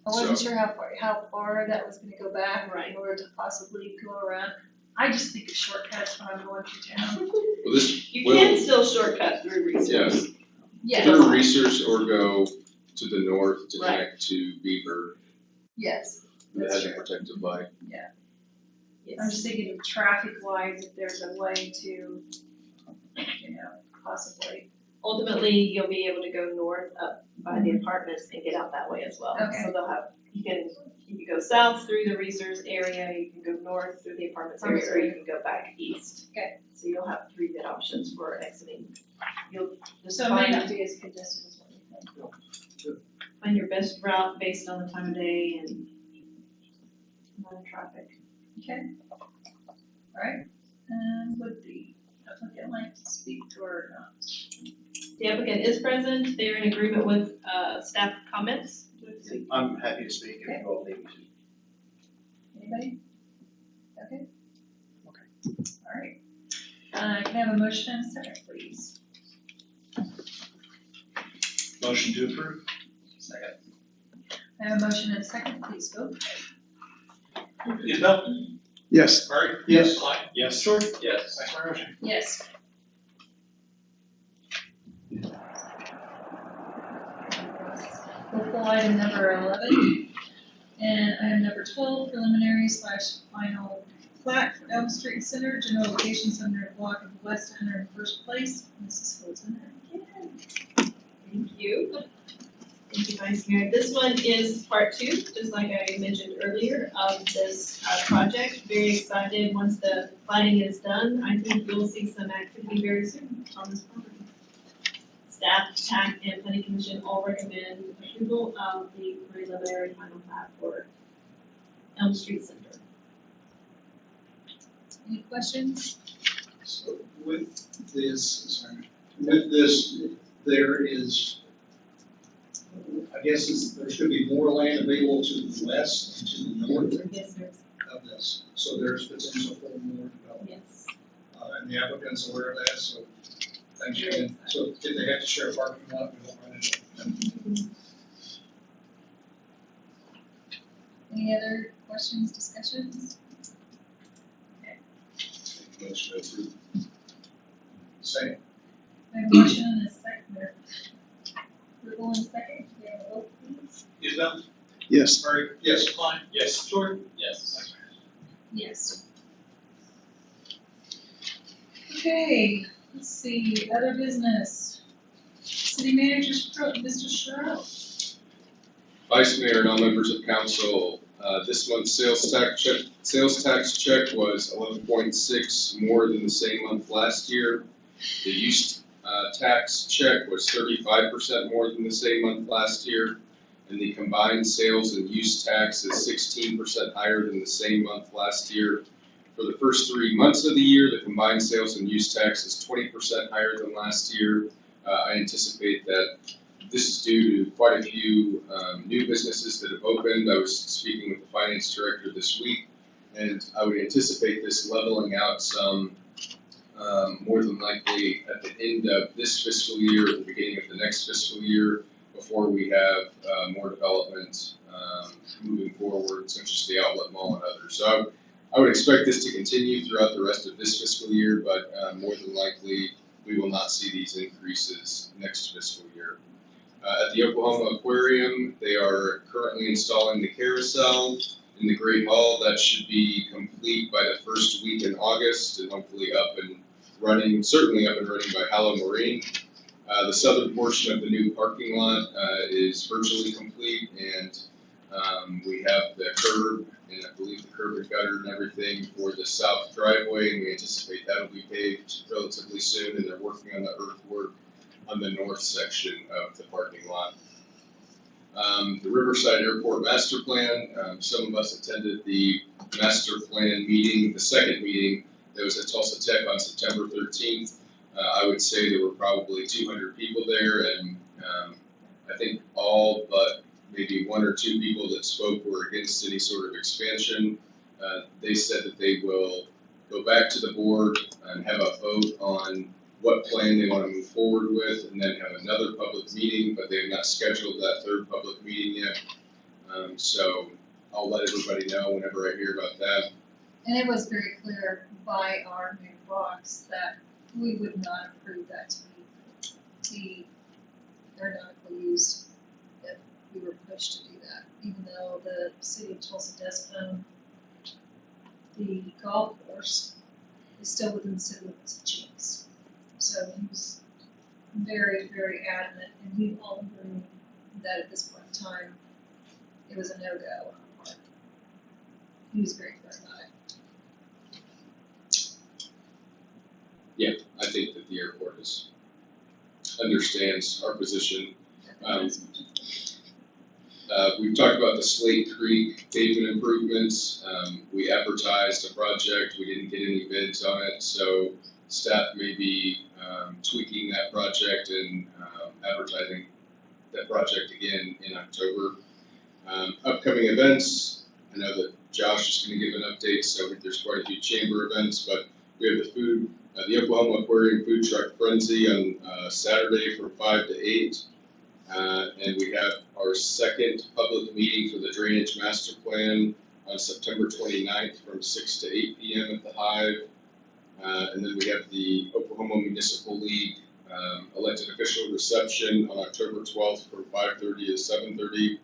I wasn't sure how far that was gonna go back, Right. in order to possibly go around. I just think of shortcuts when I'm going through town. Well, this You will, can still shortcut through resources. yeah, Yes, through Research or go to the north to Right. connect to Beaver. yes, That that's has a true. protective light. I'm just thinking of traffic wise, if there's a way to, you know, possibly ultimately, you'll be able to go north up by the apartments and get out that way as well. Okay. So they'll have, you can go south through the Reserves area, you can go north through the apartments area, or you can go back east. Okay. So you'll have three good options for exiting. You'll just So it may find, not be as congested as what you think. find your best route based on the time of day and amount of traffic. Okay. All right. Would the applicant like to speak or not? The applicant is present, they're in agreement with, staff comments. I'm happy to speak if you all need me to. Anybody? Okay. Okay. All right. Can I have a motion and a second, please? Motion to approve. Second. I have a motion and a second, please vote. Isabel? Yes. Murray? Yes. Klein? Yes. Short? Yes. Vice Mayor Oshie? Yes. Local item number 11, and item number 12, preliminary / final plat for Elm Street Center, general location 700 block of West 101st Place. Mrs. Hilton again. Thank you. Thank you, Vice Mayor. This one is part two, just like I mentioned earlier, of this project. Very excited. Once the planning is done, I think you'll see some activity very soon on this property. Staff, TAC, and Planning Commission all recommend approval of the preliminary final plat for Elm Street Center. Any questions? So with this, there is, I guess there should be more land available to the west and to the north Yes, sir. of this. So there's potential for more development. Yes. And the applicant's aware of that, so thanks again. So if they have to share a parking lot, we won't run into it. Any other questions, discussions? Motion to approve. Same. I have a motion and a second. Approval and second. Can we have a vote, please? Isabel? Yes. Murray? Yes. Klein? Yes. Short? Yes. Yes. Okay, let's see, other business. City Manager, Mr. Sherrill. Vice Mayor and all members of council, this month's sales tax check was 11.6 more than the same month last year. The use tax check was 35% more than the same month last year. And the combined sales and use tax is 16% higher than the same month last year. For the first 3 months of the year, the combined sales and use tax is 20% higher than last year. I anticipate that this is due to quite a few new businesses that have opened. I was speaking with the finance director this week, and I would anticipate this leveling out some more than likely at the end of this fiscal year, at the beginning of the next fiscal year, before we have more development moving forward, such as the outlet mall and others. So I would expect this to continue throughout the rest of this fiscal year, but more than likely we will not see these increases next fiscal year. At the Oklahoma Aquarium, they are currently installing the carousel in the Great Hall. That should be complete by the first week in August and hopefully up and running, certainly up and running by Halloween. The southern portion of the new parking lot is virtually complete, and we have the curb, and I believe the curb and gutter and everything for the south driveway, and we anticipate that'll be paved relatively soon, and they're working on the earthwork on the north section of the parking lot. The Riverside Airport Master Plan, some of us attended the master plan meeting, the second meeting that was at Tulsa Tech on September 13th. I would say there were probably 200 people there, and I think all but maybe one or two people that spoke were against any sort of expansion. They said that they will go back to the board and have a vote on what plan they want to move forward with, and then have another public meeting, but they have not scheduled that third public meeting yet. So I'll let everybody know whenever I hear about that. And it was very clear by our mayor box that we would not approve that to be aeronautical use if we were pushed to do that, even though the city of Tulsa does own the golf course, it's still within the city limits of Jenks. So he was very, very adamant, and we all agree that at this point in time, it was a no-go on our part. He was very clear about it. Yeah, I think that the airport understands our position. We've talked about the Slate Creek pavement improvements. We advertised a project, we didn't get any bids on it, so staff may be tweaking that project and advertising that project again in October. Upcoming events, I know that Josh is going to give an update, so there's quite a few chamber events, but we have the Oklahoma Aquarium Food Truck Frenzy on Saturday from 5 to 8. And we have our second public meeting for the Drainage Master Plan on September 29th from 6 to 8 p.m. at the Hive. And then we have the Oklahoma Municipal League elected official reception on October 12th from 5:30 to 7:30.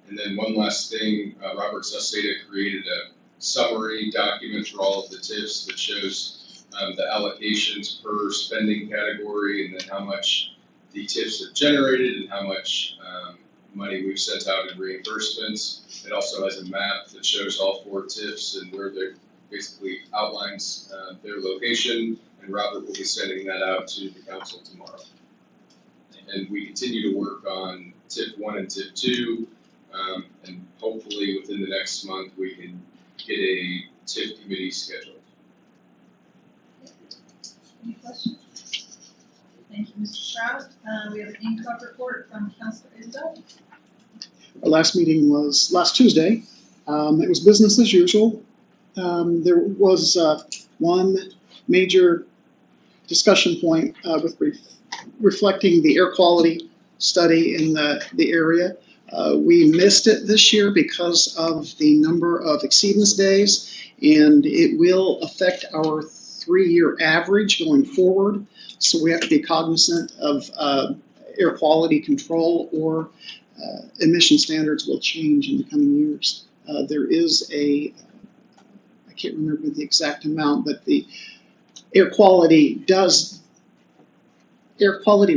And then one last thing, Robert Sustata created a summary document for all of the TIFs that shows the allocations per spending category and then how much the TIFs have generated and how much money we've sent out in reimbursements. It also has a map that shows all 4 TIFs and where they basically outlines their location, and Robert will be sending that out to the council tomorrow. And we continue to work on TIF 1 and TIF 2, and hopefully within the next month we can get a TIF committee scheduled. Any questions? Thank you, Mr. Stroud. We have an in-club report from Councilor Isbell. Our last meeting was last Tuesday. It was business as usual. There was one major discussion point with reflecting the air quality study in the area. We missed it this year because of the number of exceedance days, and it will affect our 3-year average going forward. So we have to be cognizant of air quality control, or emission standards will change in the coming years. There is I can't remember the exact amount, but the air quality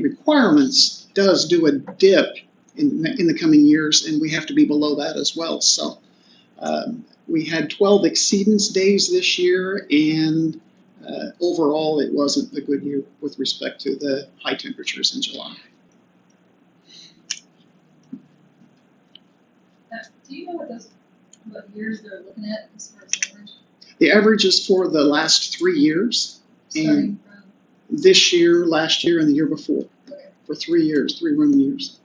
requirements does do a dip in the coming years, and we have to be below that as well. So we had 12 exceedance days this year, and overall it wasn't a good year with respect to the high temperatures in July. Do you know what years they're looking at as far as average? The average is for the last 3 years, Starting and from, this year, last year, and the year before, for 3 years, 3 running years.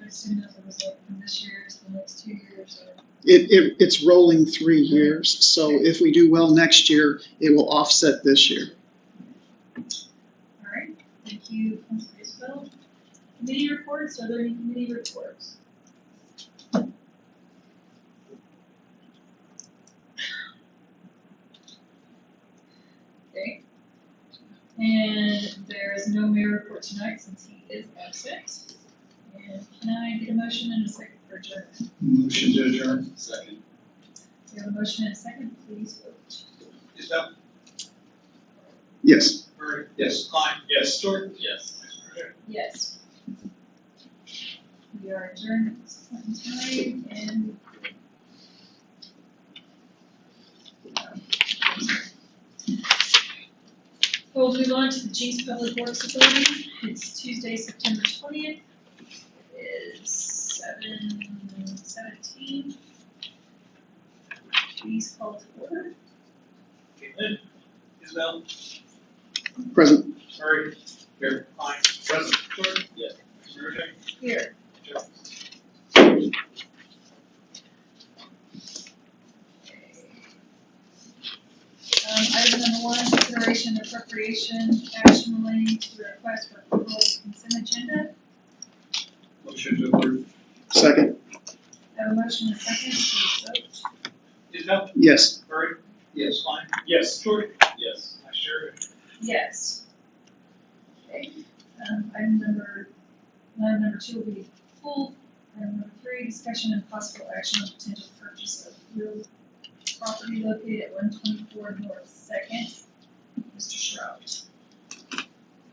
I assume that it was like from this year to the next 2 years, or? It's rolling 3 years, so if we do well next year, it will offset this year. All right, thank you, Councilor Isbell. Committee reports, are there any committee reports? Okay. And there is no mayor report tonight since he is absent. And can I get a motion and a second for adjournment? Motion to adjourn. Second. We have a motion and a second, please vote. Isbell? Yes. Murray? Yes. Klein? Yes. Stewart? Yes. Yes. We are adjourned at this point in time, and we'll move on to the Jenks Public Works Authority. It's Tuesday, September 20th. It is 7:17. Please call to order. Caitlin? Isbell? Present. Murray? Here. Klein? Present. Stewart? Yes. Murray? Here. Item number 1, consideration of appropriation action relating to the request for approval of the consent agenda. Motion to approve. Second. I have a motion and a second, please vote. Isbell? Yes. Murray? Yes. Klein? Yes. Stewart? Yes. Sure. Yes. Okay, item number 2 will be full. Item number 3, discussion and possible action on potential purchase of real property located at 124 North 2nd. Mr. Shroud.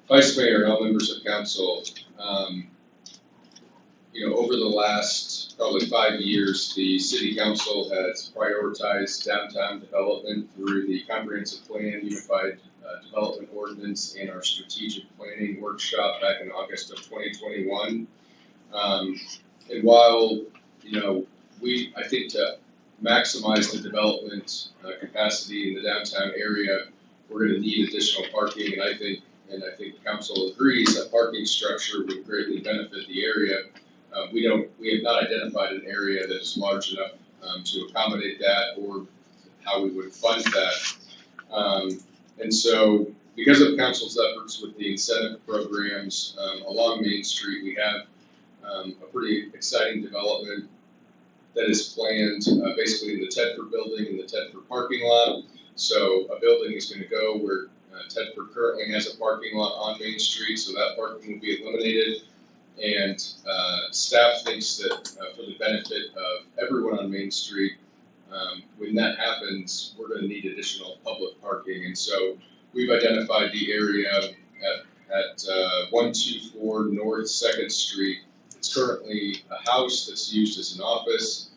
Vice Mayor and all members of council, over the last probably 5 years, the city council has prioritized downtown development through the comprehensive plan, unified development ordinance, and our strategic planning workshop back in August of 2021. And while, I think to maximize the development capacity in the downtown area, we're going to need additional parking, and I think council agrees that parking structure would greatly benefit the area. We have not identified an area that is large enough to accommodate that or how we would fund that. And so because of council's efforts with the incentive programs along Main Street, we have a pretty exciting development that is planned basically in the Tedford building in the Tedford parking lot. So a building is going to go where Tedford currently has a parking lot on Main Street, so that parking will be eliminated. And staff thinks that for the benefit of everyone on Main Street, when that happens, we're going to need additional public parking. And so we've identified the area at 124 North 2nd Street. It's currently a house that's used as an office,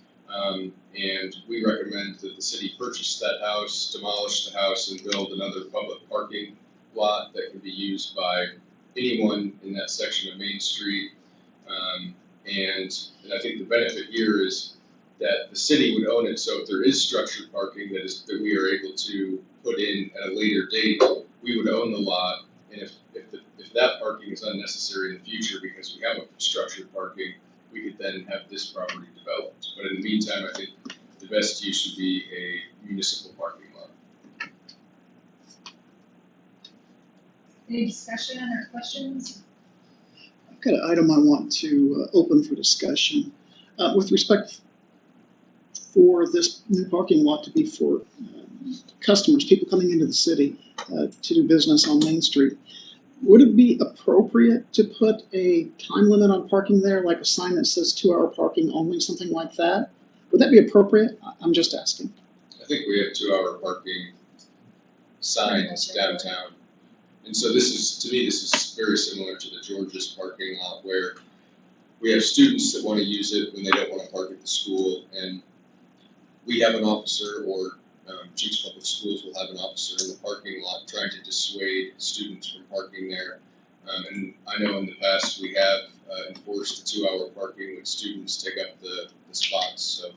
and we recommend that the city purchase that house, demolish the house, and build another public parking lot that can be used by anyone in that section of Main Street. And I think the benefit here is that the city would own it, so if there is structured parking that we are able to put in at a later date, we would own the lot, and if that parking is unnecessary in the future because we have a structured parking, we could then have this property developed. But in the meantime, I think the best use would be a municipal parking lot. Any discussion or questions? I've got an item I want to open for discussion. With respect for this new parking lot to be for customers, people coming into the city to do business on Main Street, would it be appropriate to put a time limit on parking there, like a sign that says 2-hour parking only, something like that? Would that be appropriate? I'm just asking. I think we have 2-hour parking signs downtown. And so this is very similar to the George's parking lot where we have students that want to use it when they don't want to park at the school, and we have an officer, or Jenks Public Schools will have an officer in the parking lot trying to dissuade students from parking there. And I know in the past we have enforced the 2-hour parking when students take up the spots. So.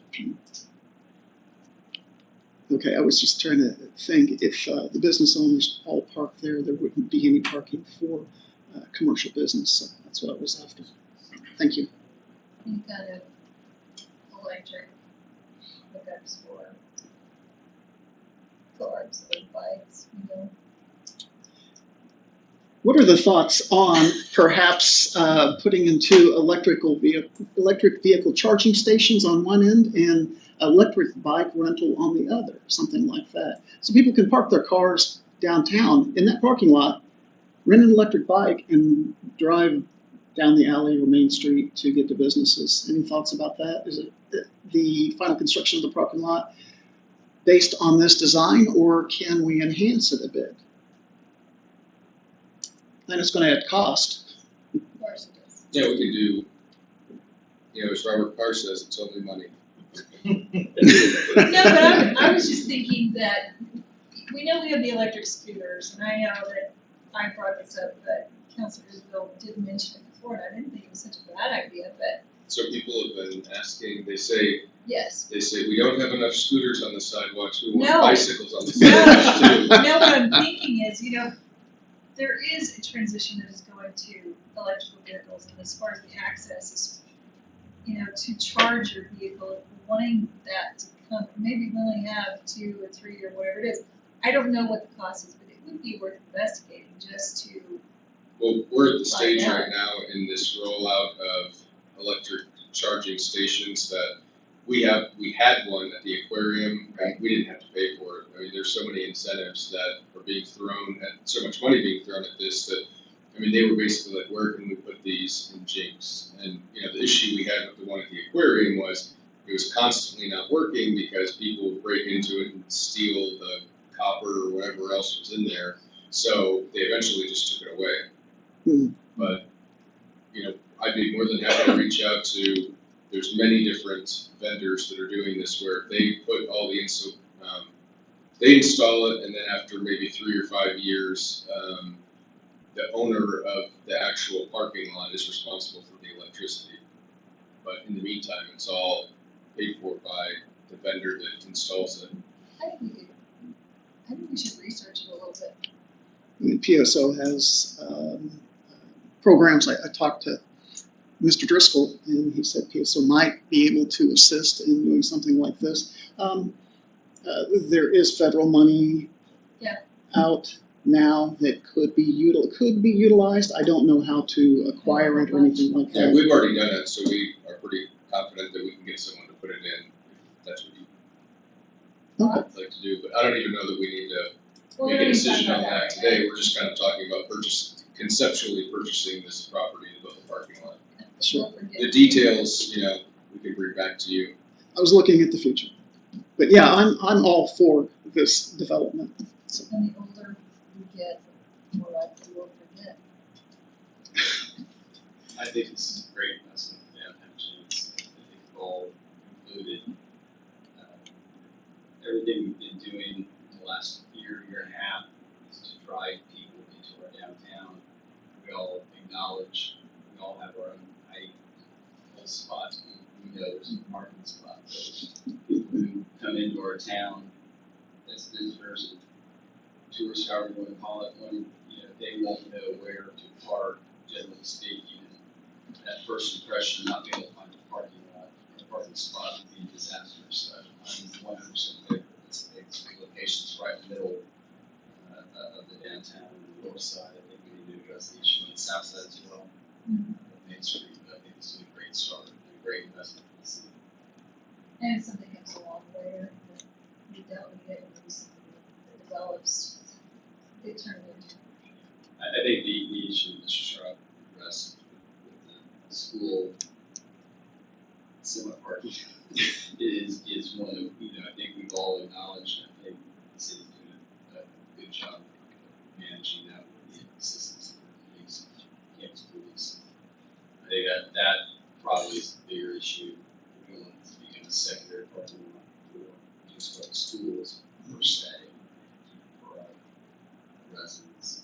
Okay, I was just trying to think if the business owners all park there wouldn't be any parking for commercial business. So that's what I was after. Thank you. Any kind of electric hookups for cars or bikes, What are the thoughts on perhaps putting into electric vehicle charging stations on one end and electric bike rental on the other, something like that? So people can park their cars downtown in that parking lot, rent an electric bike, and drive down the alley or Main Street to get to businesses. Any thoughts about that? Is it the final construction of the parking lot based on this design, or can we enhance it a bit? Then it's going to add cost. Of course it is. Yeah, we could do, as Robert Carr says, it's only money. No, but I was just thinking that we know we have the electric scooters, and I know that I brought this up, but Councilor Isabel did mention it before, and I didn't think it was such a bad idea, but. So people have been asking, they say, yes. They say, we don't have enough scooters on the sidewalks, we want No. bicycles on the sidewalks too. No, what I'm thinking is, there is a transition that is going to electrical vehicles, and as far as the access is, to charge your vehicle, wanting that to come, maybe we only have 2 or 3 or whatever it is. I don't know what the cost is, but it would be worth investigating just to. Well, we're at the stage right now in this rollout of electric charging stations that we had one at the aquarium, and we didn't have to pay for it. I mean, there's so many incentives that are being thrown, and so much money being thrown at this that, they were basically like, where can we put these in Jenks? And, the issue we had with the one at the aquarium was it was constantly not working because people would break into it and steal the copper or whatever else was in there. So they eventually just took it away. But, I'd be more than happy to reach out to, there's many different vendors that are doing this where they put all the they install it, and then after maybe 3 or 5 years, the owner of the actual parking lot is responsible for the electricity. But in the meantime, it's all paid for by the vendor that installs it. I think we should research it a little bit. I mean, PSO has programs. I talked to Mr. Driscoll, and he said PSO might be able to assist in doing something like this. There is federal money out now that could be utilized. I don't know how to acquire it or anything like Yeah, that. we've already done it, so we are pretty confident that we can get someone to put it in, if that's what you would like to do. But I don't even know that we need to make a decision on that today. We're just kind of talking about conceptually purchasing this property to build a parking lot. Sure. The details, we can bring back to you. I was looking at the future, but yeah, I'm all for this development. So. And the older you get, the more likely you'll forget. I think this is a great investment for downtown Jenks. I think it's all included. Everything we've been doing in the last year and a half is to drive people into our downtown. We all acknowledge, we all have our own ideal spots. We know there's a parking spot. People who come into our town as visitors, tourists, however you want to call it, they won't know where to park, generally speaking. That first impression, not being able to find a parking lot or a parking spot would be a disaster. So I'm 100% favor of this. The location's right in the middle of the downtown and the north side. I think we need to address the issue on the south side as well. Main Street, I think this is a great start and a great investment for the city. And if something comes along later that we don't get recently that develops, they turn it into. I think the issue that Mr. Sharp addressed with the school semi-parking is one of, I think we've all acknowledged. I think the city's doing a good job of managing that with the assistance of the police, campus police. I think that probably is the bigger issue. We want it to become a secondary parking lot for just like schools per se, for our residents.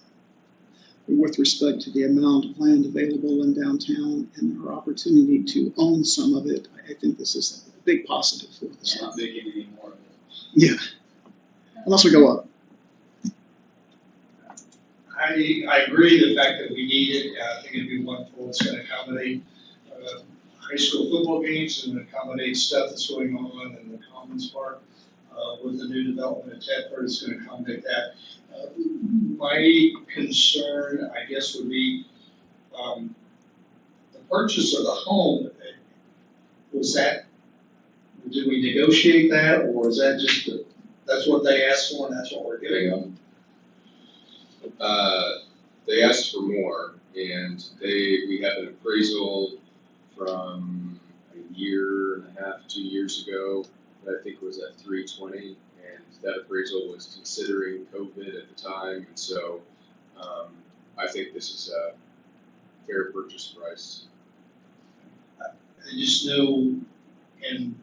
With respect to the amount of land available in downtown and our opportunity to own some of it, I think this is a big positive for this. I'm not making any more of it. Yeah, unless we go up. I agree the fact that we need it. I think it'd be wonderful. It's gonna accommodate, high school football games and accommodate stuff that's going on in the Commons Park. With the new development at Tedford, it's gonna accommodate that. My concern, I guess, would be, the purchase of the home. Did we negotiate that, or is that just, that's what they asked for and that's what we're giving them? They asked for more, and we have an appraisal from a year and a half, 2 years ago, that I think was at 320, and that appraisal was considering COVID at the time, and so I think this is a fair purchase price. I just know in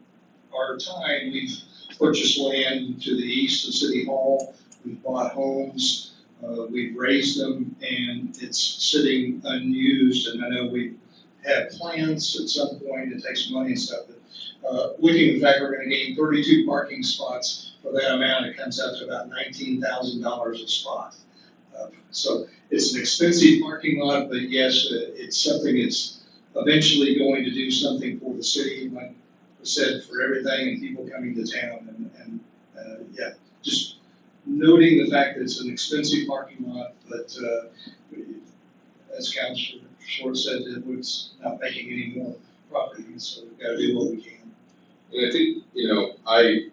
our time, we've purchased land to the east of City Hall, we've bought homes, we've raised them, and it's sitting unused, and I know we have plans at some point, it takes money and stuff, but looking at the fact we're gonna gain 32 parking spots for that amount, it comes out to about $19,000 a spot. So it's an expensive parking lot, but yes, it's something that's eventually going to do something for the city, like I said, for everything and people coming to town, and yeah, just noting the fact that it's an expensive parking lot, but as Councilor Short said, it's not making any more property, so we've got to do what we can. And I think, I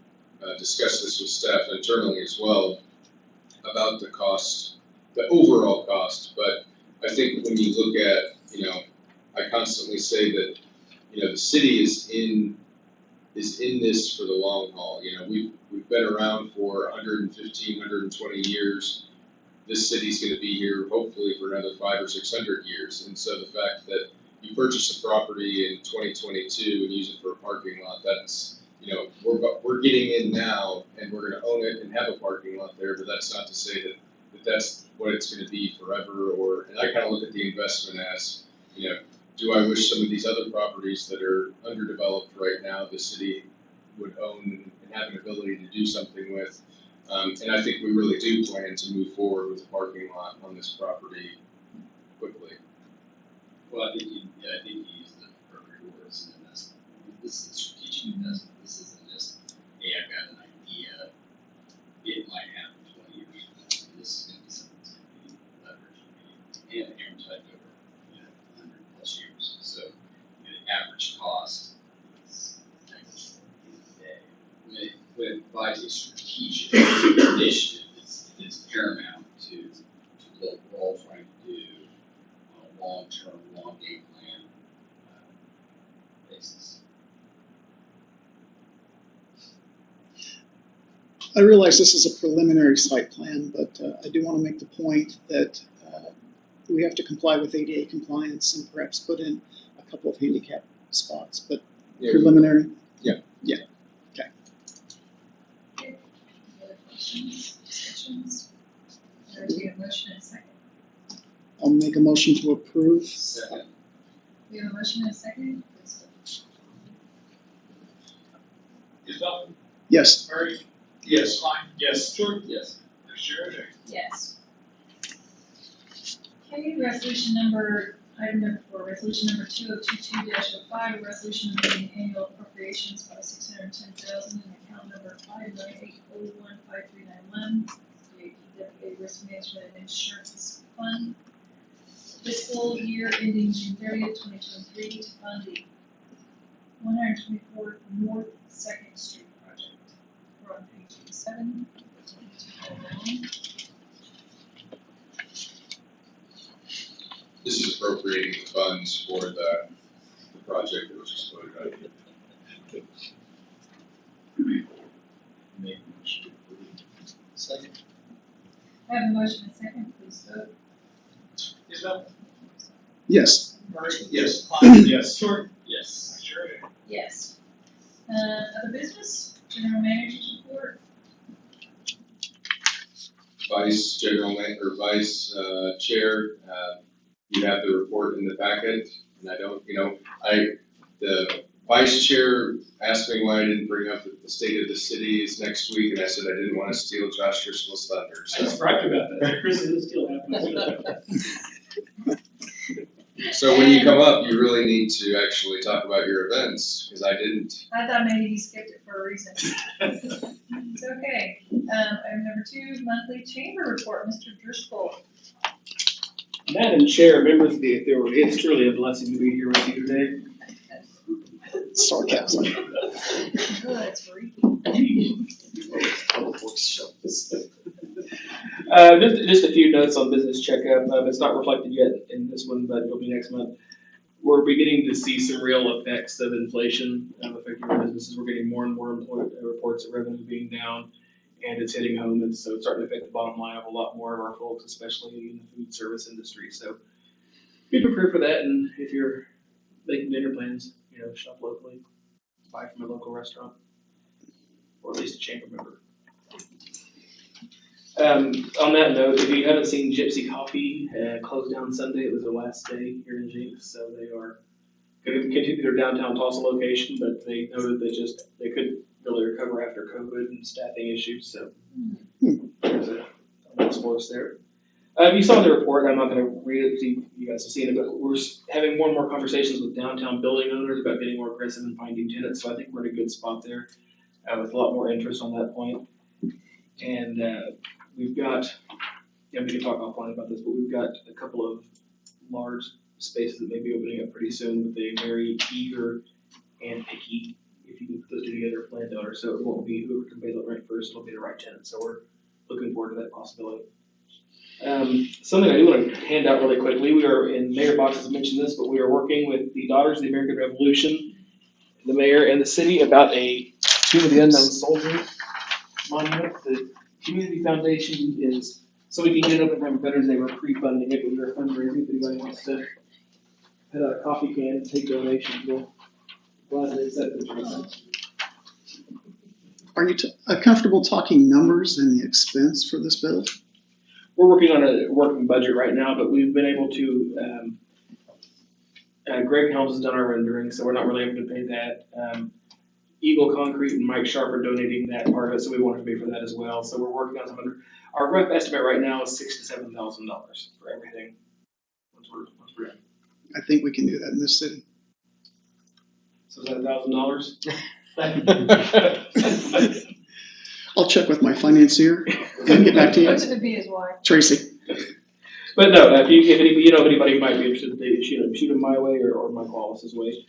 discussed this with staff internally as well about the cost, the overall cost, but I think when you look at, I constantly say that, the city is in this for the long haul. We've been around for 115, 120 years. this city's gonna be here hopefully for another 500 or 600 years. And so the fact that you purchase a property in 2022 and use it for a parking lot, that's, you know, we're getting in now and we're gonna own it and have a parking lot there, but that's not to say that that's what it's gonna be forever. And I kind of look at the investment as, you know, do I wish some of these other properties that are underdeveloped right now, the city would own and have an ability to do something with? And I think we really do plan to move forward with a parking lot on this property quickly. Well, I think you used the appropriate words, and that's, this is a strategic investment. This isn't just, hey, I've got an idea, it might happen 20 years from now. This is gonna be something that's gonna be leveraged and amortized over, 100+ years. So, the average cost is negligible at the end of the day. When it provides a strategic initiative, it's paramount to what we're all trying to do on a long-term, long game plan basis. I realize this is a preliminary site plan, but I do want to make the point that we have to comply with ADA compliance and perhaps put in a couple of handicap spots, but preliminary? Yeah. Yeah, okay. Okay. Any other questions, discussions? Or do we have a motion and a second? I'll make a motion to approve. Second. We have a motion and a second. Isabel? Yes. Murray? Yes. Klein? Yes. Short? Yes. Vice Chair O'Day? Yes. Okay, resolution number, item number 4, resolution number 2022-05, a resolution amending annual appropriations by $610,000 in account number 598015391, JPWA Risk Management and Insurance Fund, fiscal year ending June 30th, 2023, to fund the 124 North 2nd Street project. We're on page 87. This is appropriating the funds for the project that was just voted on. Make a motion to approve. Second. I have a motion and a second, please vote. Isabel? Yes. Murray? Yes. Klein? Yes. Short? Yes. Vice Chair O'Day? Yes. Other business, general manager's report. Vice Chair, you have the report in the packet, and I don't, the Vice Chair asked me why I didn't bring up the state of the city is next week, and I said I didn't want to steal Josh Driscoll's thunder, I so. was surprised about that. Chris is still happening. So when you come up, you really need to actually talk about your events, because I didn't. I thought maybe you skipped it for a reason. It's okay. Item number 2, monthly chamber report, Mr. Driscoll. Madam Chair, members of the authority, it's truly a blessing to be here with you today. Sarcasm. Good, Ricky. Just a few notes on business checkup. It's not reflected yet in this one, but it'll be next month. We're beginning to see some real effects of inflation affecting our businesses. We're getting more and more reports of revenue being down, and it's hitting home, and so it's starting to affect the bottom line of a lot more of our folks, especially in the food service industry. So be prepared for that, and if you're making dinner plans, shop locally, buy from a local restaurant, or at least a chamber member. On that note, if you haven't seen Gypsy Coffee, closed down Sunday. It was their last day here in Jenks, so they are going to continue their downtown Tulsa location, but they noted they couldn't really recover after COVID and staffing issues, so there's a nice force there. You saw the report. I'm not going to read it so you guys have seen it, but we're having more and more conversations with downtown building owners about getting more aggressive in finding tenants, so I think we're in a good spot there with a lot more interest on that point. And we've got, we can talk offline about this, but we've got a couple of large spaces that may be opening up pretty soon with a very eager and picky, if you can put those two together, landowner. So it won't be whoever can pay the rent first, it'll be the right tenant. So we're looking forward to that possibility. Something I do want to hand out really quickly, we are, in Mayor Box has mentioned this, but we are working with the Daughters of the American Revolution, the mayor and the city about a Tomb of the Unknown Soldier monument. The community foundation is so we can get it open time for Veterans Day. We're pre-funding it, but we're fundraising. If anybody wants to put out a coffee can and take donations, we'll gladly accept it. Are you comfortable talking numbers and the expense for this build? We're working on a working budget right now, but we've been able to, Greg Helms has done our rendering, so we're not really able to pay that. Eagle Concrete and Mike Sharp are donating that part of it, so we wanted to pay for that as well. So we're working on some other, our rough estimate right now is $6,000 to $7,000 for everything. Once we're done. I think we can do that in this city. So is that $1,000? I'll check with my financier and get back to you. Which would be his wife. Tracy. But no, if you know of anybody who might be interested, they shoot them my way or Mike Wallace's way.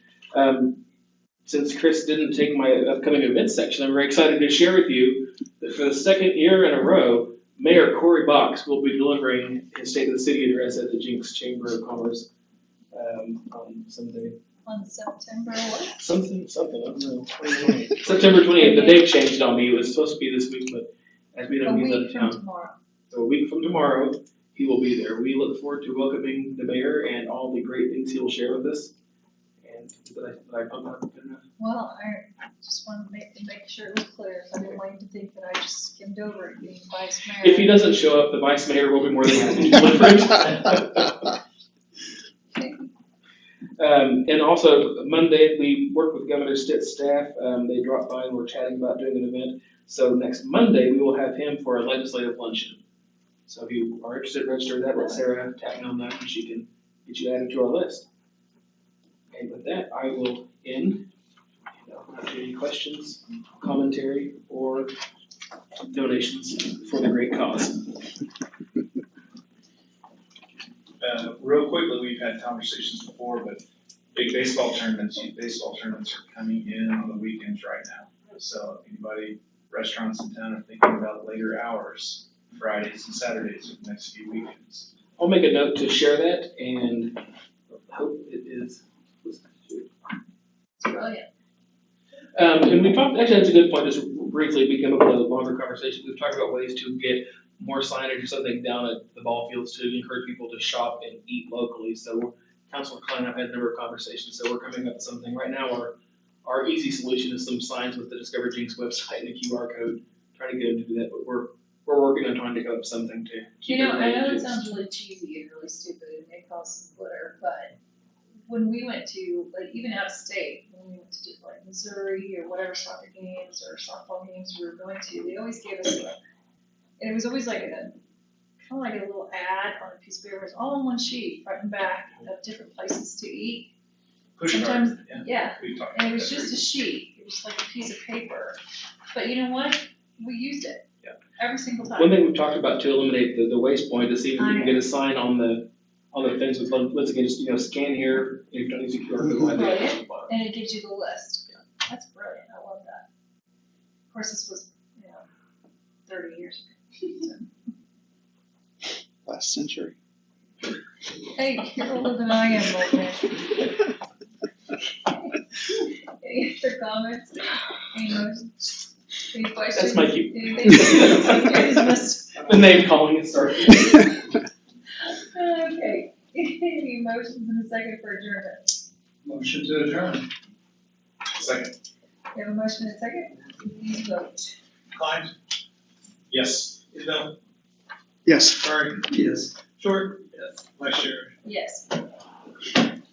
Since Chris didn't take my upcoming events section, I'm very excited to share with you that for the second year in a row, Mayor Corey Box will be delivering his State of the City address at the Jenks Chamber of Commerce on Sunday. On September what? Something, I don't know. September 28th. The date changed on me. It was supposed to be this week, but as we know, he's out of town. Tomorrow. So a week from tomorrow, he will be there. We look forward to welcoming the mayor and all the great things he will share with us. And did I pump up good enough? Well, I just wanted to make sure it was clear. I didn't want you to think that I just skimmed over it being vice mayor. If he doesn't show up, the vice mayor will be more than happy to deliver it. And also Monday, we worked with Governor Stitt's staff. They dropped by and were chatting about doing an event. So next Monday, we will have him for a legislative luncheon. So if you are interested, register that. Let Sarah tap me on that and she can get you added to our list. And with that, I will end. Any questions, commentary, or donations for the great cause? Real quickly, we've had conversations before, but big baseball tournaments are coming in on the weekends right now. So if anybody, restaurants in town are thinking about later hours, Fridays and Saturdays for the next few weekends. I'll make a note to share that and hope it is listened to. It's brilliant. And we talked, actually that's a good point, just briefly, we came up with a longer conversation. We've talked about ways to get more signage or something down at the ball fields to encourage people to shop and eat locally. So Councilor Klein and I had a number of conversations, so we're coming up with something. Right now, our easy solution is some signs with the Discover Jenks website and a QR code, trying to get them to do that, but we're working on trying to come up with something to keep it. I know it sounds really cheesy and really stupid and may cause some glitter, but when we went to, like, even out of state, when we went to do like Missouri or whatever soccer games or softball games we were going to, they always gave us and it was always like kind of like a little ad on a piece of paper. It was all on one sheet, front and back, of different places to eat. Sometimes, yeah, and it was just a sheet. It was like a piece of paper. But you know what? We used it every single time. One thing we've talked about to eliminate the waste point is see if we can get a sign on the things with, let's again, just scan here, if you don't use a QR code, we'll have the address on the bottom. And it gives you the list. That's brilliant. I love that. Of course, this was 30 years ago. Last century. Hey, you're older than I am, old man. Any other comments? Any motions? Any questions? That's my cue. Anything? The name calling is starting. Okay. Any motions in a second for adjournment? Motion to adjourn. Second. We have a motion and a second. Please vote. Klein? Yes. Isabel? Yes. Murray? Yes. Short? Yes. Vice Chair? Yes. And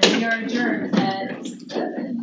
we are adjourned at 7:00.